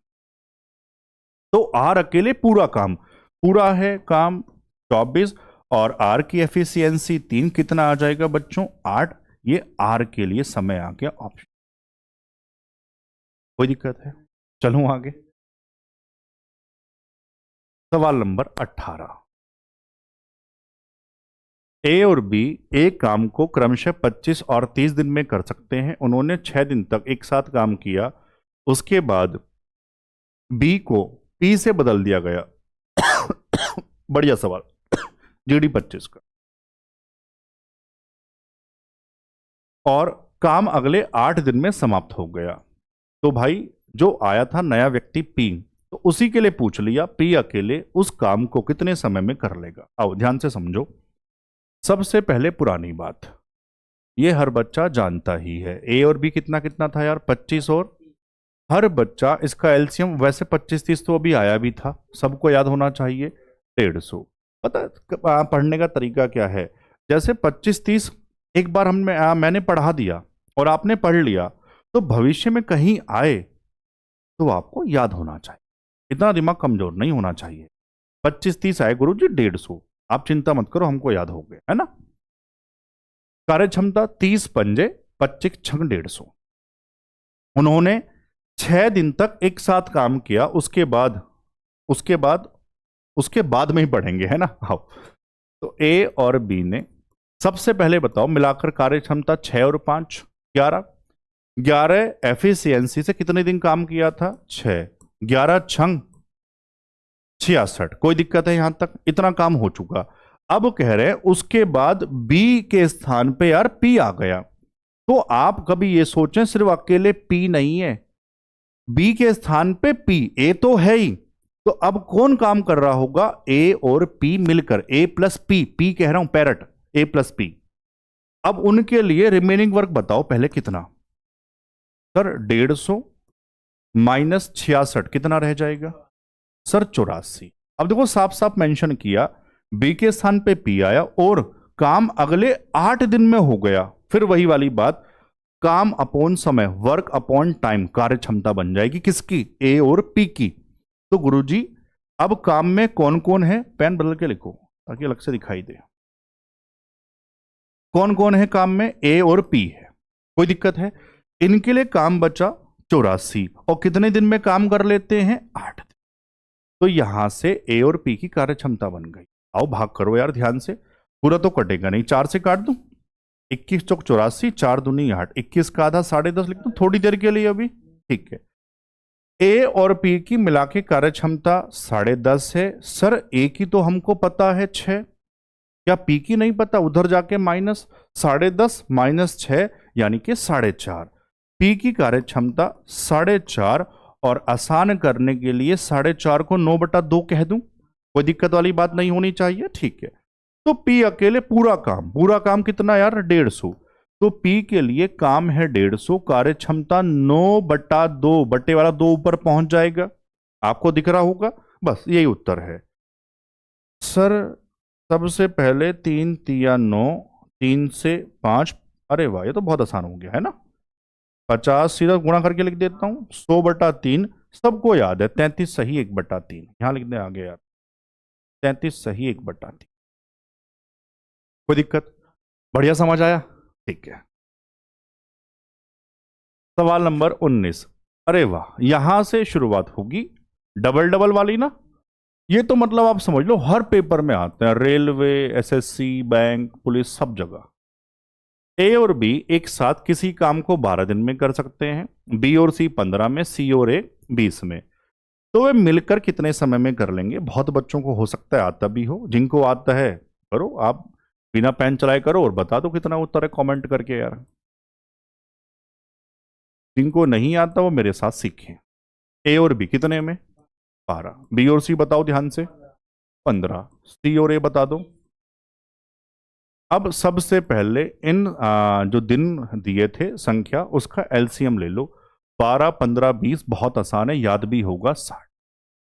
तो आर अकेले पूरा काम, पूरा है काम 24 और आर की एफिशिएंसी 3, कितना आ जाएगा बच्चों? 8। ये आर के लिए समय आ गया ऑप्शन। कोई दिक्कत है? चलूं आगे। सवाल नंबर 18। ए और बी एक काम को क्रमशः 25 और 30 दिन में कर सकते हैं। उन्होंने 6 दिन तक एक साथ काम किया, उसके बाद बी को पी से बदल दिया गया। बढ़िया सवाल। जीडी 25 का। और काम अगले 8 दिन में समाप्त हो गया। तो भाई जो आया था नया व्यक्ति पी, तो उसी के लिए पूछ लिया पी अकेले उस काम को कितने समय में कर लेगा। आओ ध्यान से समझो। सबसे पहले पुरानी बात, ये हर बच्चा जानता ही है। ए और बी कितना कितना था यार? 25 और हर बच्चा इसका एलसीएम, वैसे 25-30 तो अभी आया भी था, सबको याद होना चाहिए 150। पता पढ़ने का तरीका क्या है? जैसे 25-30 एक बार मैंने पढ़ा दिया और आपने पढ़ लिया, तो भविष्य में कहीं आए तो आपको याद होना चाहिए। इतना दिमाग कमजोर नहीं होना चाहिए। 25-30 आए गुरुजी 150, आप चिंता मत करो, हमको याद हो गए है ना। कार्य क्षमता 30 पंजे 25 छंग 150। उन्होंने 6 दिन तक एक साथ काम किया, उसके बाद में ही पढ़ेंगे है ना। आओ तो ए और बी ने सबसे पहले बताओ मिलाकर कार्य क्षमता 6 और 5 11, 11 एफिशिएंसी से कितने दिन काम किया था? 6, 11 छंग 66। कोई दिक्कत है यहां तक? इतना काम हो चुका। अब कह रहे हैं उसके बाद बी के स्थान पे यार पी आ गया। तो आप कभी ये सोचें सिर्फ अकेले पी नहीं है, बी के स्थान पे पी, ए तो है ही, तो अब कौन काम कर रहा होगा? ए और पी मिलकर, ए प्लस पी, पी कह रहा हूं पैरट, ए प्लस पी। अब उनके लिए रिमेनिंग वर्क बताओ पहले कितना? सर 150 माइनस 66 कितना रह जाएगा? सर 84। अब देखो साफ साफ मेंशन किया, बी के स्थान पे पी आया और काम अगले 8 दिन में हो गया। फिर वही वाली बात, काम अपॉन समय, वर्क अपॉन टाइम, कार्य क्षमता बन जाएगी किसकी? ए और पी की। तो गुरुजी अब काम में कौन कौन है? पेन बदल के लिखो ताकि अलग से दिखाई दे। कौन कौन है काम में? ए और पी है। कोई दिक्कत है? इनके लिए काम बचा 84 और कितने दिन में काम कर लेते हैं? 8 दिन। तो यहां से ए और पी की कार्य क्षमता बन गई। आओ भाग करो यार ध्यान से, पूरा तो कटेगा नहीं, 4 से काट दूं? 21 चौक 84, 4 दूनी 8, 21 का आधा 10.5 लिख दो थोड़ी देर के लिए अभी। ठीक है, ए और पी की मिला के कार्य क्षमता 10.5 है। सर ए की तो हमको पता है 6, क्या पी की नहीं पता? उधर जाके माइनस 10.5 माइनस 6 यानी कि 4.5। पी की कार्य क्षमता 4.5 और आसान करने के लिए 4.5 को 9/2 कह दूं, कोई दिक्कत वाली बात नहीं होनी चाहिए। ठीक है, तो पी अकेले पूरा काम कितना यार? 150। तो पी के लिए काम है 150, कार्य क्षमता 9/2, बट्टे वाला 2 ऊपर पहुंच जाएगा, आपको दिख रहा होगा। बस यही उत्तर है। सर सबसे पहले 3 तिया 9, 3 से 5, अरे वाह ये तो बहुत आसान हो गया है ना। 50 सीधा गुणा करके लिख देता हूं, 100/3 सबको याद है, 33 सही 1/3 यहां लिख दे आगे यार, 33 सही 1/3। कोई दिक्कत? बढ़िया समझ आया? ठीक है, सवाल नंबर 19। अरे वाह, यहां से शुरुआत होगी, डबल डबल वाली ना। ये तो मतलब आप समझ लो हर पेपर में आते हैं, रेलवे, एसएससी, बैंक, पुलिस, सब जगह। ए और बी एक साथ किसी काम को 12 दिन में कर सकते हैं, बी और सी 15 में, सी और ए 20 में। तो वे मिलकर कितने समय में कर लेंगे? बहुत बच्चों को हो सकता है आता भी हो, जिनको आता है करो आप, बिना पेन चलाए करो और बता दो कितना उत्तर है कमेंट करके यार। जिनको नहीं आता वो मेरे साथ सीखें। ए और बी कितने में? 12। बी और सी बताओ ध्यान से, 15। सी और ए बता दो। अब सबसे पहले इन जो दिन दिए थे संख्या, उसका एलसीएम ले लो। 12, 15, 20 बहुत आसान है, याद भी होगा 60।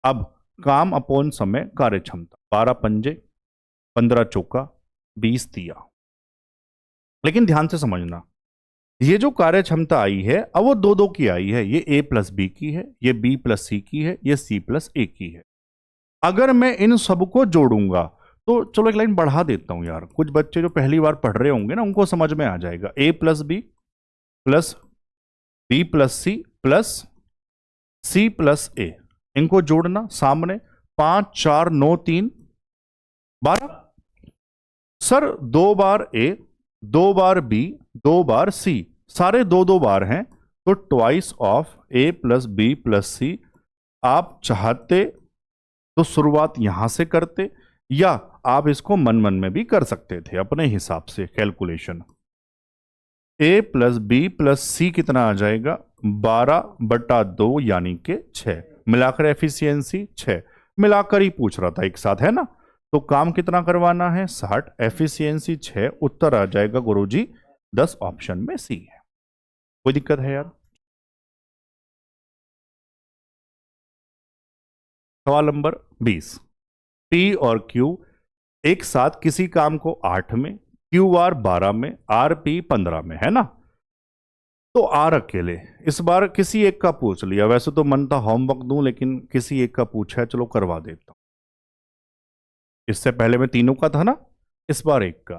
अब काम अपोन समय कार्य क्षमता, 12 पंजे, 15 चौका, 20 तिया। लेकिन ध्यान से समझना, ये जो कार्य क्षमता आई है अब वो दो दो की आई है, ये ए प्लस बी की है, ये बी प्लस सी की है, ये सी प्लस ए की है। अगर मैं इन सबको जोड़ूंगा तो चलो एक लाइन बढ़ा देता हूं यार, कुछ बच्चे जो पहली बार पढ़ रहे होंगे ना उनको समझ में आ जाएगा। A plus B plus C plus A, इनको जोड़ना सामने, 5 4 9 3 12। सर 2 बार ए, 2 बार बी, 2 बार सी, सारे 2 बार हैं, तो twice of A plus B plus C. आप चाहते तो शुरुआत यहां से करते, या आप इसको मन मन में भी कर सकते थे अपने हिसाब से कैलकुलेशन। ए प्लस बी प्लस सी कितना आ जाएगा? 12/2 यानी कि 6, मिलाकर एफिशिएंसी 6, मिलाकर ही पूछ रहा था एक साथ, है ना। तो काम कितना करवाना है? 60, एफिशिएंसी 6, उत्तर आ जाएगा गुरुजी 10, ऑप्शन में सी है। कोई दिक्कत है यार? सवाल नंबर 20। पी और क्यू एक साथ किसी काम को 8 में, क्यू आर 12 में, आर पी 15 में, है ना। तो आर अकेले, इस बार किसी एक का पूछ लिया, वैसे तो मन था होमवर्क दूं लेकिन किसी एक का पूछा है, चलो करवा देता हूं। इससे पहले में तीनों का था ना, इस बार एक का।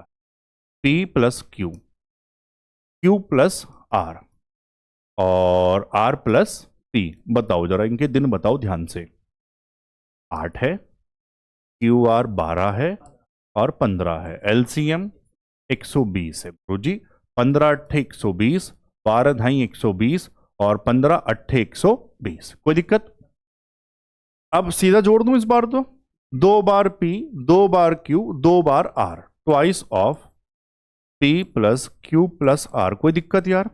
P plus Q, Q plus R और आर प्लस पी। बताओ जरा इनके दिन बताओ ध्यान से। 8 है, क्यू आर 12 है और 15 है, एलसीएम 120 है गुरुजी। 15 अट्ठे 120, 12 ढाई 120 और 15 अट्ठे 120। कोई दिक्कत? अब सीधा जोड़ दूं इस बार तो, 2 बार पी, 2 बार क्यू, 2 बार R, twice of P plus Q plus R. कोई दिक्कत यार?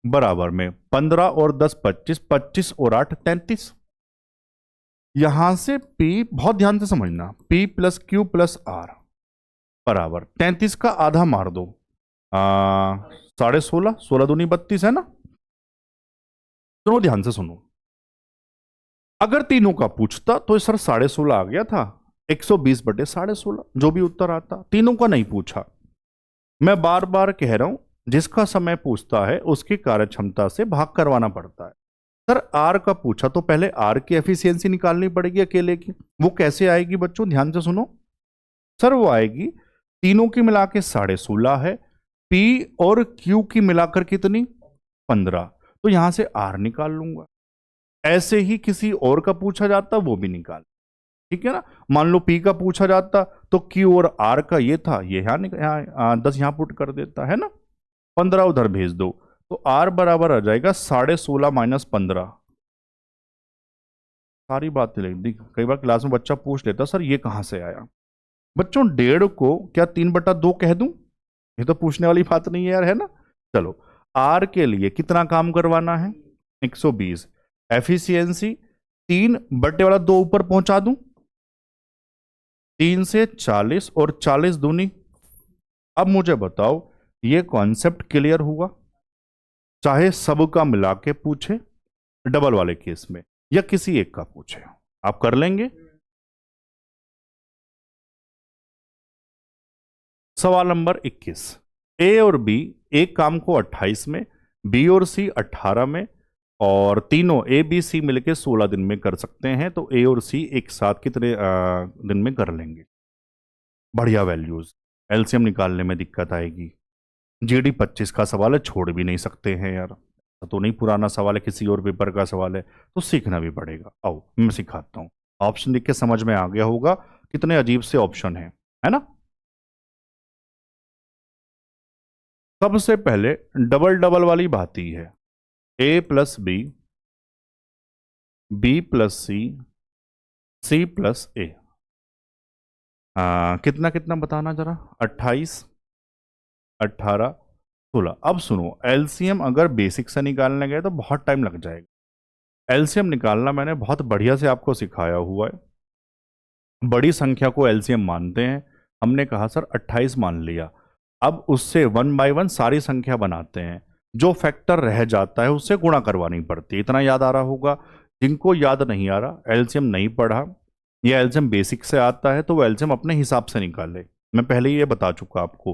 बराबर में 15 और 10 25, 25 और 8 33। यहां से P, बहुत ध्यान से समझना, P plus Q plus R बराबर 33 का आधा मार दो, 16.5, 16 दूनी 32 है ना। सुनो ध्यान से सुनो, अगर तीनों का पूछता तो सर 16.5 आ गया था, 120/16.5 जो भी उत्तर आता। तीनों का नहीं पूछा, मैं बार बार कह रहा हूं जिसका समय पूछता है उसकी कार्य क्षमता से भाग करवाना पड़ता है। सर आर का पूछा तो पहले आर की एफिशिएंसी निकालनी पड़ेगी अकेले की, वो कैसे आएगी बच्चों ध्यान से सुनो। सर वो आएगी, तीनों की मिला के 16.5 है, पी और क्यू की मिलाकर कितनी? 15, तो यहां से आर निकाल लूंगा। ऐसे ही किसी और का पूछा जाता वो भी निकाल, ठीक है ना। मान लो पी का पूछा जाता तो क्यू और आर का ये था, ये यहां 10 यहां पुट कर देता है ना। 15 उधर भेज दो, तो आर बराबर आ जाएगा 16.5 माइनस 15। सारी बातें लिख दी। कई बार क्लास में बच्चा पूछ लेता सर ये कहां से आया। बच्चों 1.5 को क्या 3/2 कह दूं? ये तो पूछने वाली बात नहीं है यार, है ना। चलो, आर के लिए कितना काम करवाना है? 120। एफिशिएंसी 3 बटे वाला 2 ऊपर पहुंचा दूं, 3 से 40 और 40 दूनी। अब मुझे बताओ ये कॉन्सेप्ट क्लियर हुआ? चाहे सबका मिला के पूछे डबल वाले केस में, या किसी एक का पूछे, आप कर लेंगे। सवाल नंबर 21। ए और बी एक काम को 28 में, बी और सी 18 में, और तीनों ए बी सी मिलकर 16 दिन में कर सकते हैं, तो ए और सी एक साथ कितने दिन में कर लेंगे? बढ़िया वैल्यूज। एलसीएम निकालने में दिक्कत आएगी। जीडी 25 का सवाल है, छोड़ भी नहीं सकते हैं यार। तो नहीं, पुराना सवाल है, किसी और पेपर का सवाल है, तो सीखना भी पड़ेगा। आओ मैं सिखाता हूं। ऑप्शन देख के समझ में आ गया होगा कितने अजीब से ऑप्शन है ना। सबसे पहले डबल डबल वाली बात ही है। ए प्लस बी, बी प्लस सी, सी प्लस ए। कितना कितना बताना जरा। 28, 18, 16। अब सुनो, एलसीएम अगर बेसिक से निकालने गए तो बहुत टाइम लग जाएगा। एलसीएम निकालना मैंने बहुत बढ़िया से आपको सिखाया हुआ है। बड़ी संख्या को एलसीएम मानते हैं। हमने कहा सर 28 मान लिया। अब उससे 1 बाय 1 सारी संख्या बनाते हैं। जो फैक्टर रह जाता है उससे गुणा करवानी पड़ती है। इतना याद आ रहा होगा। जिनको याद नहीं आ रहा, एलसीएम नहीं पढ़ा या एलसीएम बेसिक से आता है, तो वो एलसीएम अपने हिसाब से निकाले। मैं पहले ही ये बता चुका आपको।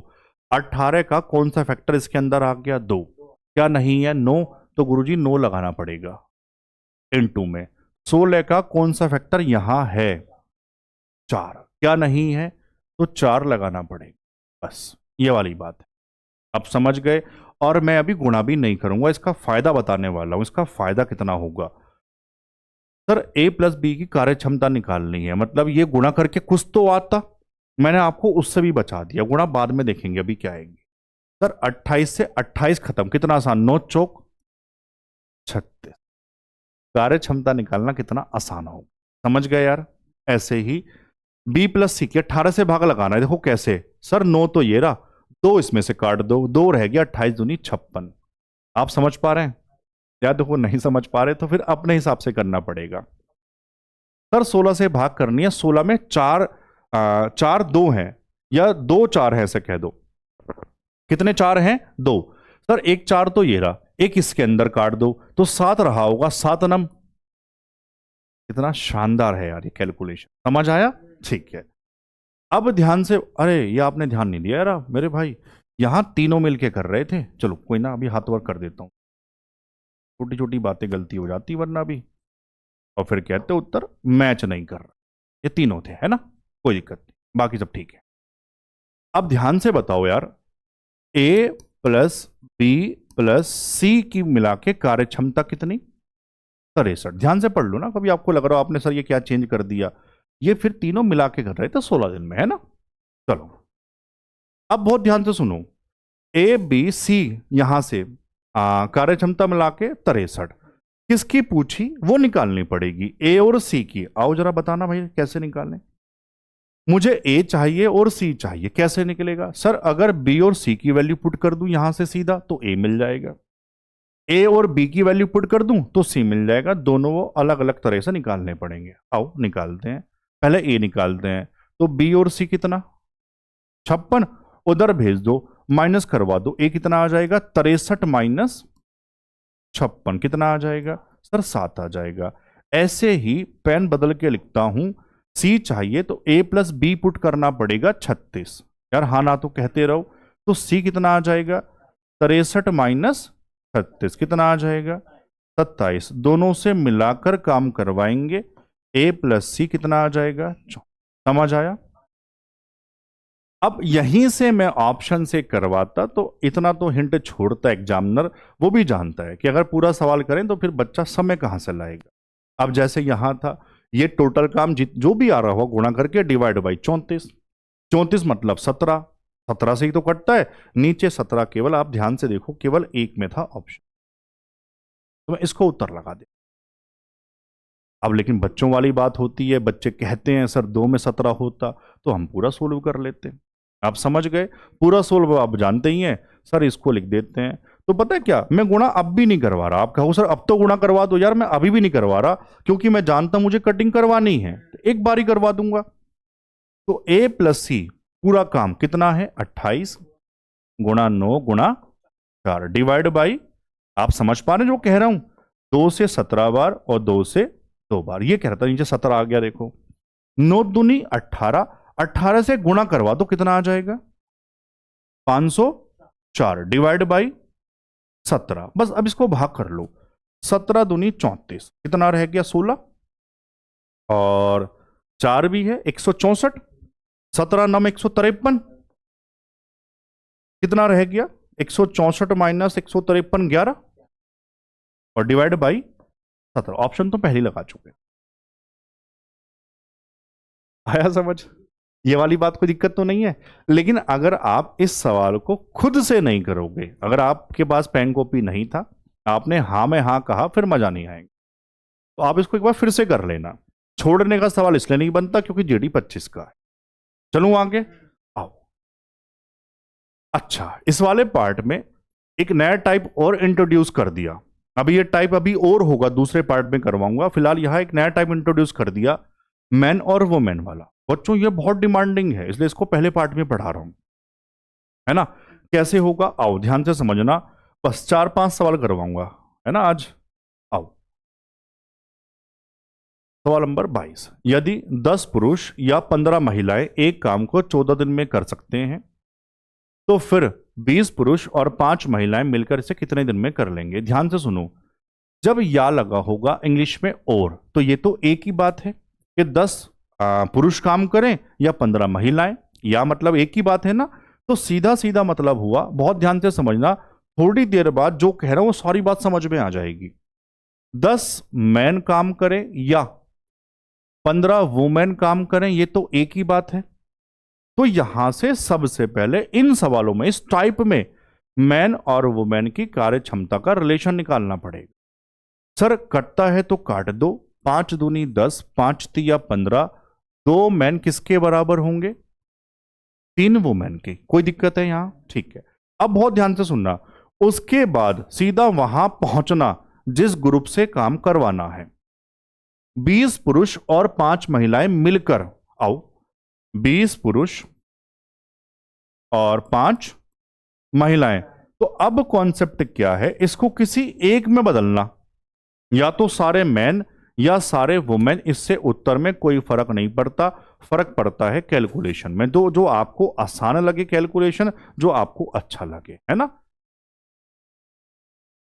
18 का कौन सा फैक्टर इसके अंदर आ गया? 2। क्या नहीं है? 9। तो गुरुजी 9 लगाना पड़ेगा इनटू में। 16 का कौन सा फैक्टर यहां है? 4। क्या नहीं है? तो 4 लगाना पड़ेगा। बस ये वाली बात है। आप समझ गए। और मैं अभी गुणा भी नहीं करूंगा, इसका फायदा बताने वाला हूं। इसका फायदा कितना होगा? सर ए प्लस बी की कार्य क्षमता निकालनी है, मतलब ये गुणा करके कुछ तो आता। मैंने आपको उससे भी बचा दिया। गुणा बाद में देखेंगे, अभी क्या आएगी। सर 28 से 28 खत्म, कितना आसान। 9 चौक 36। कार्य क्षमता निकालना कितना आसान होगा, समझ गए यार। ऐसे ही बी प्लस सी के 18 से भाग लगाना है। देखो कैसे। सर 9 तो ये रहा, 2 इसमें से काट दो, 2 रह गया। 28 दूनी 56। आप समझ पा रहे हैं? या देखो नहीं समझ पा रहे तो फिर अपने हिसाब से करना पड़ेगा। सर 16 से भाग करनी है। 16 में 4 4 2 हैं, या 2 4 है ऐसे कह दो। कितने 4 हैं? 2। सर एक 4 तो ये रहा, एक इसके अंदर काट दो, तो 7 रहा होगा। 7 नम। कितना शानदार है यार ये कैलकुलेशन, समझ आया? ठीक है। अब ध्यान से, अरे ये आपने ध्यान नहीं दिया यार मेरे भाई। यहां तीनों मिलके कर रहे थे। चलो कोई ना, अभी हाथ वर्क कर देता हूं। छोटी छोटी बातें गलती हो जाती वरना भी, और फिर कहते उत्तर मैच नहीं कर रहा। ये तीनों थे, है ना, कोई दिक्कत नहीं, बाकी सब ठीक है। अब ध्यान से बताओ यार, ए प्लस बी प्लस सी की मिला के कार्य क्षमता कितनी? 63। ध्यान से पढ़ लो ना, कभी आपको लग रहा हो आपने सर ये क्या चेंज कर दिया। ये फिर तीनों मिला के कर रहे थे 16 दिन में, है ना। चलो अब बहुत ध्यान से सुनो। ए बी सी यहां से कार्य क्षमता मिला के 63। किसकी पूछी वो निकालनी पड़ेगी, ए और सी की। आओ जरा बताना भाई कैसे निकालने। मुझे ए चाहिए और सी चाहिए, कैसे निकलेगा? सर अगर बी और सी की वैल्यू पुट कर दूं यहां से सीधा, तो ए मिल जाएगा। ए और बी की वैल्यू पुट कर दूं तो सी मिल जाएगा। दोनों वो अलग अलग तरह से निकालने पड़ेंगे। आओ निकालते हैं। पहले ए निकालते हैं। तो बी और सी कितना? 56। उधर भेज दो, माइनस करवा दो। ए कितना आ जाएगा? 63 माइनस 56 कितना आ जाएगा? सर 7 आ जाएगा। ऐसे ही पेन बदल के लिखता हूं। सी चाहिए तो ए प्लस बी पुट करना पड़ेगा 36। यार हाँ ना तो कहते रहो। तो सी कितना आ जाएगा? 63 माइनस 36 कितना आ जाएगा? 27। दोनों से मिलाकर काम करवाएंगे। ए प्लस सी कितना आ जाएगा? समझ आया? अब यहीं से मैं ऑप्शन से करवाता तो इतना तो हिंट छोड़ता एग्जामिनर। वो भी जानता है कि अगर पूरा सवाल करें तो फिर बच्चा समय कहां से लाएगा। अब जैसे यहां था, ये टोटल काम जो भी आ रहा हो गुणा करके डिवाइड बाई 34। 34 मतलब 17। 17 से ही तो कटता है, नीचे 17 केवल आप ध्यान से देखो केवल एक में था ऑप्शन, तो मैं इसको उत्तर लगा दे। अब लेकिन बच्चों वाली बात होती है, बच्चे कहते हैं सर 2 में 17 होता, तो हम पूरा सोल्व कर लेते हैं। आप समझ गए, पूरा सोल्व आप जानते ही हैं, सर इसको लिख देते हैं। तो पता है क्या, मैं गुणा अब भी नहीं करवा रहा। आप कहो सर अब तो गुणा करवा दो, यार मैं अभी भी नहीं करवा रहा, क्योंकि मैं जानता हूं मुझे कटिंग करवानी है, तो एक बार ही करवा दूंगा। तो a प्लस सी पूरा काम कितना है, 28 गुणा 9 गुणा 4 डिवाइड बाई, आप समझ पा रहे हैं जो कह रहा हूं, 2 से 17 बार और 2 से 2 बार, ये कह रहा था, नीचे 17 आ गया देखो। 9 दूनी 18, 18 से गुणा करवा तो कितना आ जाएगा, 504 डिवाइड बाई 17, बस अब इसको भाग कर लो। 17 दूनी 34, कितना रह गया 16, और 4 भी है 164, 17 9 153, कितना रह गया 164 माइनस 153 11, और डिवाइड बाई 17। ऑप्शन तो पहले लगा चुके। आया समझ, ये वाली बात कोई दिक्कत तो नहीं है। लेकिन अगर आप इस सवाल को खुद से नहीं करोगे, अगर आपके पास पेन कॉपी नहीं था, आपने हाँ में हाँ कहा, फिर मजा नहीं आएगा। तो आप इसको एक बार फिर से कर लेना। छोड़ने का सवाल इसलिए नहीं बनता क्योंकि जीडी 25 का है। चलूं आगे, आओ। अच्छा, इस वाले पार्ट में एक नया टाइप और इंट्रोड्यूस कर दिया। अभी ये टाइप अभी और होगा, दूसरे पार्ट में करवाऊंगा। फिलहाल यहां एक नया टाइप इंट्रोड्यूस कर दिया, मैन और वुमेन वाला। बच्चों ये बहुत डिमांडिंग है, इसलिए इसको पहले पार्ट में पढ़ा रहा हूं, है ना। कैसे होगा, आओ ध्यान से समझना। बस 4-5 सवाल करवाऊंगा, है ना आज। आओ, सवाल नंबर 22। यदि 10 पुरुष या 15 महिलाएं एक काम को 14 दिन में कर सकते हैं, तो फिर 20 पुरुष और 5 महिलाएं मिलकर इसे कितने दिन में कर लेंगे। ध्यान से सुनो, जब या लगा होगा इंग्लिश में और, तो ये तो एक ही बात है कि 10 पुरुष काम करें या 15 महिलाएं, या मतलब एक ही बात है ना। तो सीधा सीधा मतलब हुआ, बहुत ध्यान से समझना, थोड़ी देर बाद जो कह रहा हूं वो सारी बात समझ में आ जाएगी। 10 मैन काम करें या 15 वुमेन काम करें, ये तो एक ही बात है। तो यहां से सबसे पहले इन सवालों में, इस टाइप में, मैन और वुमेन की कार्य क्षमता का रिलेशन निकालना पड़ेगा। सर कटता है तो काट दो, 5 दूनी 10, 5 तिया 15, 2 मैन किसके बराबर होंगे, 3 वुमेन के। कोई दिक्कत है यहां, ठीक है। अब बहुत ध्यान से सुनना, उसके बाद सीधा वहां पहुंचना जिस ग्रुप से काम करवाना है। 20 पुरुष और 5 महिलाएं मिलकर, आओ, 20 पुरुष और 5 महिलाएं। तो अब कॉन्सेप्ट क्या है, इसको किसी एक में बदलना, या तो सारे मैन या सारे वुमेन, इससे उत्तर में कोई फर्क नहीं पड़ता। फर्क पड़ता है कैलकुलेशन में, जो आपको आसान लगे कैलकुलेशन, जो आपको अच्छा लगे, है ना।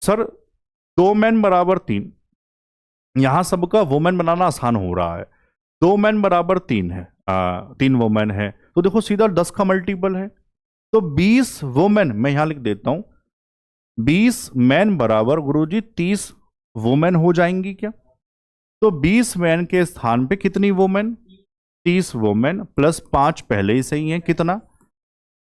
सर 2 मैन बराबर 3, यहां सबका वुमेन बनाना आसान हो रहा है। 2 मैन बराबर 3 है, 3 वुमेन है, तो देखो सीधा 10 का मल्टीपल है, तो 20 वुमेन, मैं यहां लिख देता हूं 20 मैन बराबर गुरुजी 30 वुमेन हो जाएंगी क्या। तो 20 मैन के स्थान पे कितनी वुमेन, 30 वुमेन प्लस 5 पहले ही सही है, कितना।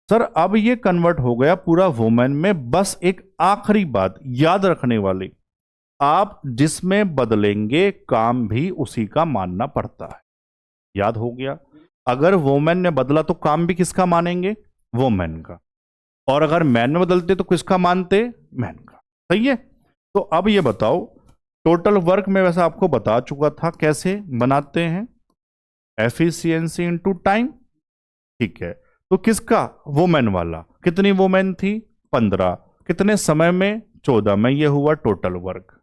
सर अब ये कन्वर्ट हो गया पूरा वुमेन में। बस एक आखिरी बात याद रखने वाली, आप जिसमें बदलेंगे काम भी उसी का मानना पड़ता है। याद हो गया, अगर वुमेन ने बदला तो काम भी किसका मानेंगे, वुमेन का, और अगर मैन में बदलते तो किसका मानते, मैन का। सही है। तो अब ये बताओ, टोटल वर्क में वैसे आपको बता चुका था कैसे बनाते हैं, एफिशिएंसी इनटू टाइम, ठीक है। तो किसका, वुमेन वाला, कितनी वुमेन थी 15, कितने समय में 14 में, ये हुआ टोटल वर्क।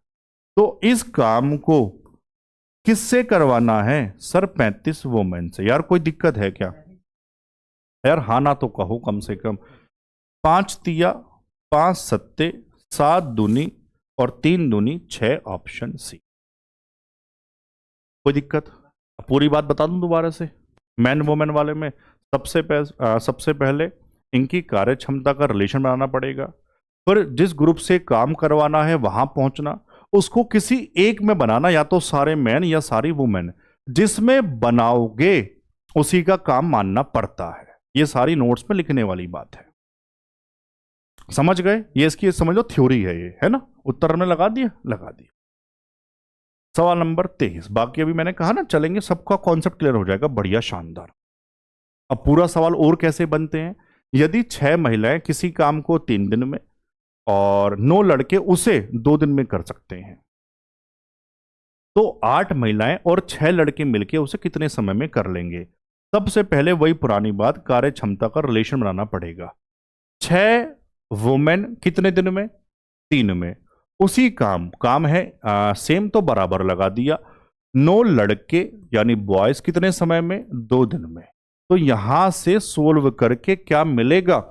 तो इस काम को किससे करवाना है, सर 35 वुमेन से। यार कोई दिक्कत है क्या, यार हाँ ना तो कहो कम से कम। 5 तिया 5 सत्ते 7 दूनी और 3 दूनी 6, ऑप्शन सी। कोई दिक्कत, पूरी बात बता दूं दोबारा से। मैन वुमेन वाले में सबसे पहले इनकी कार्य क्षमता का रिलेशन बनाना पड़ेगा, फिर जिस ग्रुप से काम करवाना है वहां पहुंचना, उसको किसी एक में बनाना, या तो सारे मैन या सारी वुमेन, जिसमें बनाओगे उसी का काम मानना पड़ता है। ये सारी नोट्स में लिखने वाली बात है। समझ गए? ये इसकी समझ लो थ्योरी है, ये है ना। उत्तर में लगा दिया, लगा दिया। सवाल नंबर 23, बाकी अभी मैंने कहा ना चलेंगे, सबका कॉन्सेप्ट क्लियर हो जाएगा, बढ़िया शानदार। अब पूरा सवाल और कैसे बनते हैं। यदि 6 महिलाएं किसी काम को 3 दिन में और 9 लड़के उसे 2 दिन में कर सकते हैं, तो 8 महिलाएं और 6 लड़के मिलकर उसे कितने समय में कर लेंगे। सबसे पहले वही पुरानी बात, कार्य क्षमता का रिलेशन बनाना पड़ेगा। 6 वुमेन कितने दिन में? 3 में। उसी काम है सेम, तो बराबर लगा दिया। 9 लड़के यानी बॉयज कितने समय में? 2 दिन में। तो यहां से सोल्व करके क्या मिलेगा?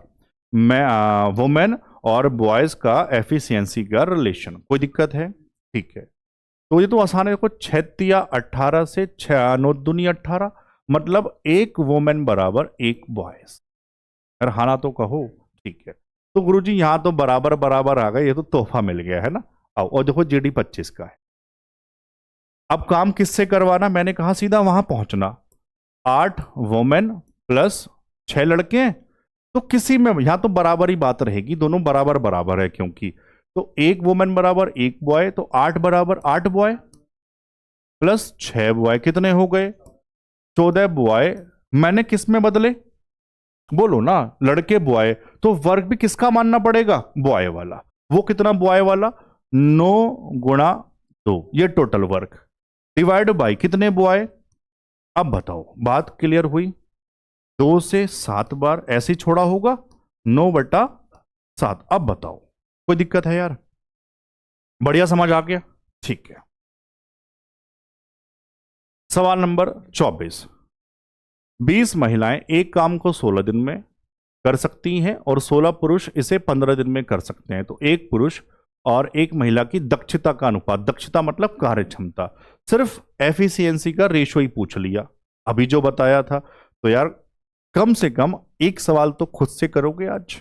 मैं वुमेन और बॉयज का एफिशिएंसी का रिलेशन। कोई दिक्कत है? ठीक है, तो ये तो आसान है। देखो 6 या 18 से 6 9 दूनी 18, मतलब 1 वुमेन बराबर 1 बॉयज। अरे हाँ ना तो कहो। ठीक है, तो गुरुजी यहां तो बराबर बराबर आ गए, ये तो तोहफा मिल गया है ना। आओ, और देखो जीडी 25 का है। अब काम किससे करवाना? मैंने कहा सीधा वहां पहुंचना। 8 वुमेन प्लस 6 लड़के हैं, तो किसी में यहां तो बराबर ही बात रहेगी, दोनों बराबर बराबर है क्योंकि। तो 1 वुमेन बराबर 1 बॉय, तो 8 बराबर 8 बॉय प्लस 6 बॉय, कितने हो गए? 14 बॉय। मैंने किस में बदले? बोलो ना, लड़के बॉय, तो वर्ग भी किसका मानना पड़ेगा? बॉय वाला। वो कितना बॉय वाला? 9 गुणा 2, ये टोटल वर्ग, डिवाइड बाई कितने बॉय। अब बताओ, बात क्लियर हुई? 2 से 7 बार ऐसे ही छोड़ा होगा, 9/7। अब बताओ, कोई दिक्कत है यार? बढ़िया समझ आ गया? ठीक है। सवाल नंबर 24, 20 महिलाएं एक काम को 16 दिन में कर सकती हैं और 16 पुरुष इसे 15 दिन में कर सकते हैं। तो एक पुरुष और एक महिला की दक्षता का अनुपात, दक्षता मतलब कार्य क्षमता, सिर्फ एफिशिएंसी का रेशो ही पूछ लिया, अभी जो बताया था। तो यार कम से कम एक सवाल तो खुद से करोगे आज।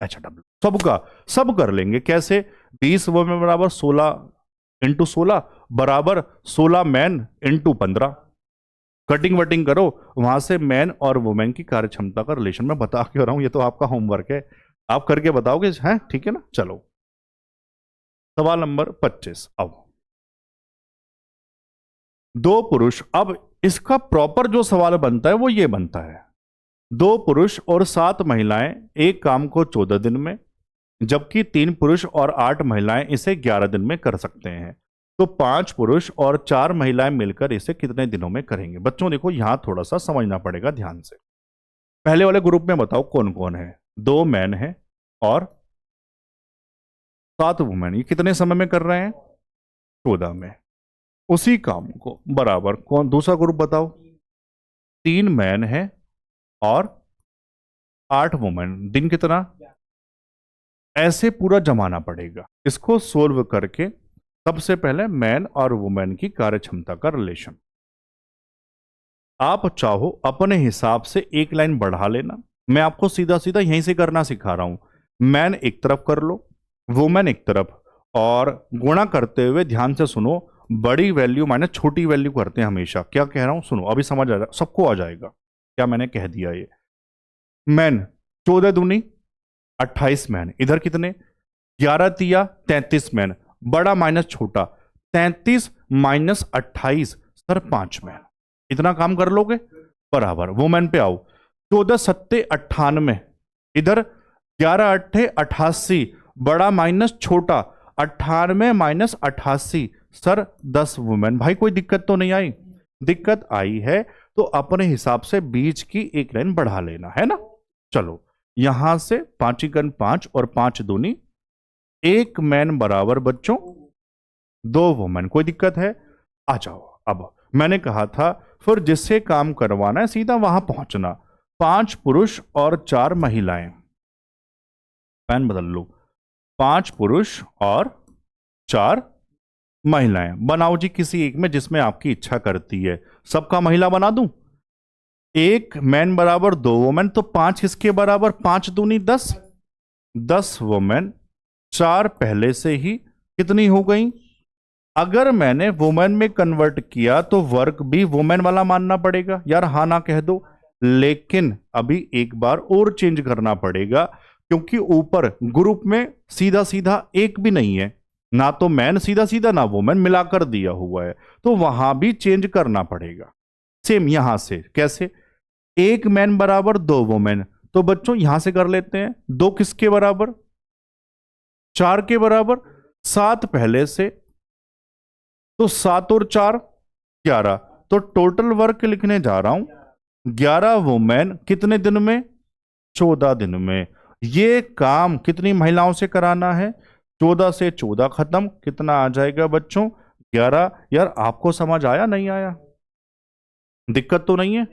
अच्छा डब्ल्यू सबका सब कर लेंगे। कैसे? 20 वुमेन बराबर 16 इंटू 16 बराबर 16 मैन इंटू 15। कटिंग वटिंग करो, वहां से मैन और वुमेन की कार्य क्षमता का रिलेशन मैं बता क्यों रहा हूं, ये तो आपका होमवर्क है, आप करके बताओगे, हैं? ठीक है ना। चलो सवाल नंबर 25। अब 2 पुरुष, अब इसका प्रॉपर जो सवाल बनता है वो ये बनता है, 2 पुरुष और 7 महिलाएं एक काम को 14 दिन में, जबकि 3 पुरुष और 8 महिलाएं इसे 11 दिन में कर सकते हैं। तो 5 पुरुष और 4 महिलाएं मिलकर इसे कितने दिनों में करेंगे। बच्चों देखो यहां थोड़ा सा समझना पड़ेगा ध्यान से। पहले वाले ग्रुप में बताओ कौन कौन है? 2 मैन है और 7 वुमेन, ये कितने समय में कर रहे हैं? 14 में। उसी काम को बराबर कौन दूसरा ग्रुप बताओ? 3 मैन है और 8 वुमेन, दिन कितना? ऐसे पूरा जमाना पड़ेगा। इसको सोल्व करके सबसे पहले मैन और वुमेन की कार्य क्षमता का रिलेशन, आप चाहो अपने हिसाब से एक लाइन बढ़ा लेना, मैं आपको सीधा सीधा यहीं से करना सिखा रहा हूं। मैन एक तरफ कर लो, वुमेन एक तरफ, और गुणा करते हुए ध्यान से सुनो, बड़ी वैल्यू माइनस छोटी वैल्यू करते हैं हमेशा। क्या कह रहा हूं सुनो, अभी समझ आ सबको आ जाएगा क्या मैंने कह दिया। ये मैन 14 दूनी 28 मैन, इधर कितने? 11 तिया 33 मैन, बड़ा माइनस छोटा, 33 माइनस 28 सर 5 मैन। इतना काम कर लोगे बराबर। वुमेन पे आओ, 14 सत्ते 98, इधर 11 अट्ठे 88, बड़ा माइनस छोटा 98 माइनस 88 सर 10 वुमेन। भाई कोई दिक्कत तो नहीं आई? दिक्कत आई है तो अपने हिसाब से बीच की एक लाइन बढ़ा लेना है ना। चलो यहां से 5 × 5 और 5 दूनी 1 मैन बराबर बच्चों 2 वुमेन। कोई दिक्कत है? आ जाओ। अब मैंने कहा था फिर जिससे काम करवाना है सीधा वहां पहुंचना। 5 पुरुष और 4 महिलाएं, पैन बदल लो, 5 पुरुष और 4 महिलाएं। बनाओ जी किसी एक में जिसमें आपकी इच्छा करती है। सबका महिला बना दूं? 1 मैन बराबर 2 वुमेन, तो 5 किसके बराबर? 5 दूनी 10, 10 वुमेन। 4 पहले से ही कितनी हो गई? अगर मैंने वुमेन में कन्वर्ट किया तो वर्क भी वुमेन वाला मानना पड़ेगा यार, हाँ ना कह दो। लेकिन अभी एक बार और चेंज करना पड़ेगा, क्योंकि ऊपर ग्रुप में सीधा सीधा एक भी नहीं है, ना तो मैन सीधा सीधा ना वुमेन, मिलाकर दिया हुआ है, तो वहां भी चेंज करना पड़ेगा। सेम यहां से कैसे, एक मैन बराबर दो वुमेन, तो बच्चों यहां से कर लेते हैं, दो किसके बराबर, चार के बराबर, सात पहले से, तो सात और चार 11, तो टोटल वर्क लिखने जा रहा हूं 11 वुमेन कितने दिन में, 14 दिन में। ये काम कितनी महिलाओं से कराना है, 14 से 14 खत्म, कितना आ जाएगा बच्चों, 11। यार आपको समझ आया नहीं आया, दिक्कत तो नहीं है,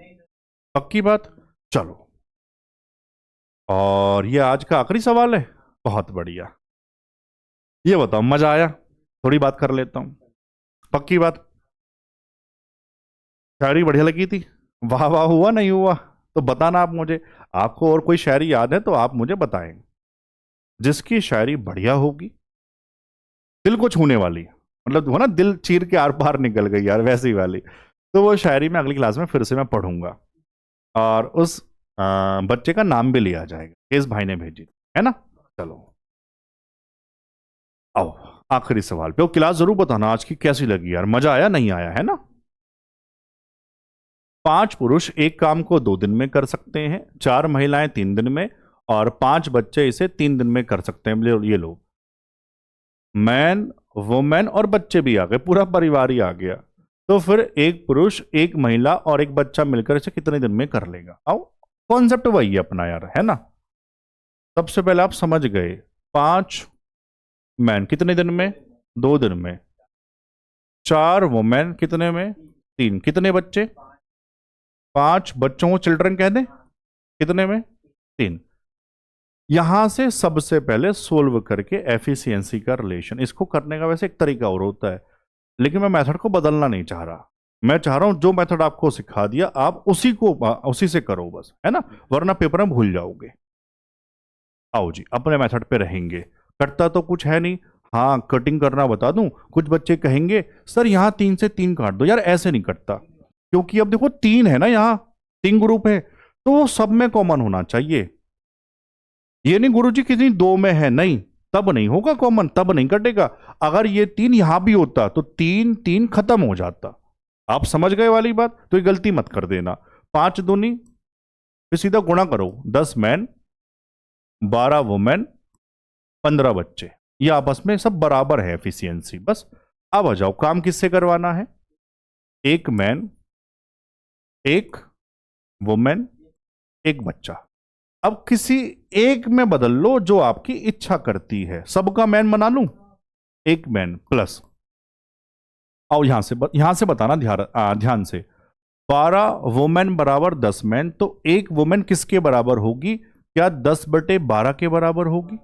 पक्की बात। चलो, और ये आज का आखिरी सवाल है, बहुत बढ़िया। ये बताओ मजा आया, थोड़ी बात कर लेता हूं, पक्की बात। शायरी बढ़िया लगी थी, वाह वाह हुआ नहीं हुआ, तो बताना आप मुझे। आपको और कोई शायरी याद है तो आप मुझे बताएं, जिसकी शायरी बढ़िया होगी, दिल को छूने वाली, मतलब वो ना दिल चीर के आर पार निकल गई यार, वैसी वाली, तो वो शायरी मैं अगली क्लास में फिर से मैं पढ़ूंगा, और उस बच्चे का नाम भी लिया जाएगा, इस भाई ने भेजी, है ना। चलो आओ, आखिरी सवाल पे, वो क्लास जरूर बताना आज की कैसी लगी यार, मजा आया नहीं आया, है ना। 5 पुरुष एक काम को 2 दिन में कर सकते हैं, 4 महिलाएं 3 दिन में, और 5 बच्चे इसे 3 दिन में कर सकते हैं। ये लोग मैन, वुमेन और बच्चे भी आ गए, पूरा परिवार ही आ गया, तो फिर एक पुरुष एक महिला और एक बच्चा मिलकर इसे कितने दिन में कर लेगा। आओ, कॉन्सेप्ट वही है अपना यार, है ना। सबसे पहले आप समझ गए, 5 मैन कितने दिन में, 2 दिन में, 4 वुमेन कितने में, 3, कितने बच्चे, 5 बच्चों को चिल्ड्रन कह दें, कितने में, 3। यहां से सबसे पहले सोल्व करके एफिशिएंसी का रिलेशन, इसको करने का वैसे एक तरीका और होता है, लेकिन मैं मेथड को बदलना नहीं चाह रहा। मैं चाह रहा हूं जो मेथड आपको सिखा दिया आप उसी से करो बस, है ना, वरना पेपर में भूल जाओगे। आओ जी, अपने मेथड पे रहेंगे, कटता तो कुछ है नहीं। हाँ, कटिंग करना बता दूं, कुछ बच्चे कहेंगे सर यहां 3 से 3 काट दो, यार ऐसे नहीं कटता, क्योंकि अब देखो 3 है ना, यहां 3 ग्रुप है, तो वो सब में कॉमन होना चाहिए। ये नहीं गुरुजी किसी 2 में है, नहीं, तब नहीं होगा कॉमन, तब नहीं कटेगा। अगर ये 3 यहां भी होता तो 3 3 खत्म हो जाता। आप समझ गए वाली बात, तो ये गलती मत कर देना। 5 दूनी, फिर सीधा गुणा करो, 10 मैन, 12 वुमेन, 15 बच्चे, ये आपस में सब बराबर है एफिशिएंसी, बस। अब आ जाओ, काम किससे करवाना है, एक मैन, एक वुमेन, एक बच्चा। अब किसी एक में बदल लो जो आपकी इच्छा करती है, सबका मैन बना लूं, एक मैन प्लस, आओ यहां से बताना ध्यान से, 12 वुमेन बराबर 10 मैन, तो एक वुमेन किसके बराबर होगी, क्या 10/12 के बराबर होगी,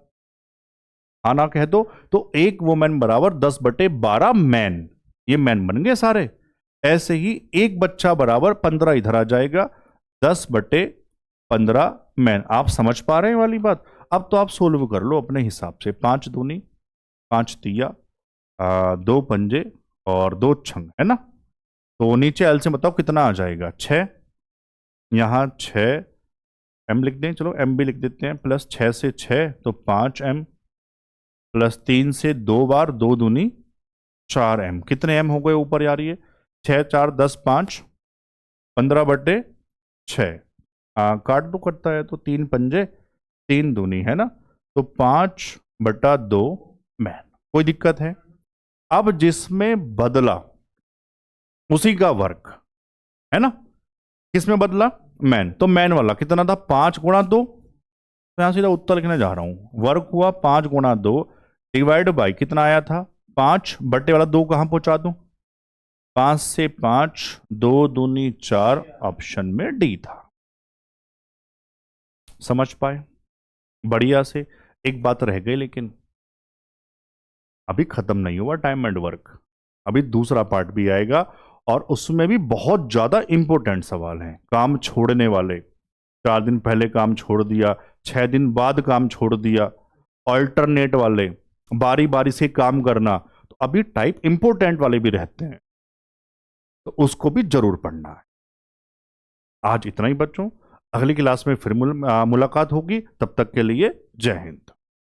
हाँ ना कह दो, तो एक वुमेन बराबर 10/12 मैन, ये मैन बन गए सारे। ऐसे ही एक बच्चा बराबर 15 इधर आ जाएगा, 10/15 मैन। आप समझ पा रहे हैं वाली बात। अब तो आप सोल्व कर लो अपने हिसाब से, 5 दूनी 5 तिया, 2 पंजे और 2 छंग, है ना। तो नीचे एल से बताओ कितना आ जाएगा, 6, यहां 6 एम लिख दें, चलो एम भी लिख देते हैं, प्लस 6 से 6 तो 5 एम, प्लस 3 से 2 बार 2 दूनी 4 एम, कितने एम हो गए ऊपर यार, ये 6 4 10 5 15/6, काट दो कटता है तो 3 पंजे 3 दूनी, है ना, तो 5/2 मैन, कोई दिक्कत है। अब जिसमें बदला उसी का वर्क, है ना, किसमें बदला, मैन, तो मैन वाला कितना था, 5 × 2, तो यहां सीधा उत्तर लिखने जा रहा हूं, वर्क हुआ 5 × 2 डिवाइड बाई कितना आया था, 5 बट्टे वाला 2 कहां पहुंचा दूं, 5 से 5, 2 दूनी 4, ऑप्शन में डी था। समझ पाए बढ़िया से। एक बात रह गई, लेकिन अभी खत्म नहीं हुआ टाइम एंड वर्क, अभी दूसरा पार्ट भी आएगा, और उसमें भी बहुत ज्यादा इंपॉर्टेंट सवाल हैं। काम छोड़ने वाले, 4 दिन पहले काम छोड़ दिया, 6 दिन बाद काम छोड़ दिया, ऑल्टरनेट वाले, बारी बारी से काम करना, तो अभी टाइप इंपॉर्टेंट वाले भी रहते हैं, तो उसको भी जरूर पढ़ना है। आज इतना ही बच्चों, अगली क्लास में फिर मुलाकात होगी। तब तक के लिए जय हिंद।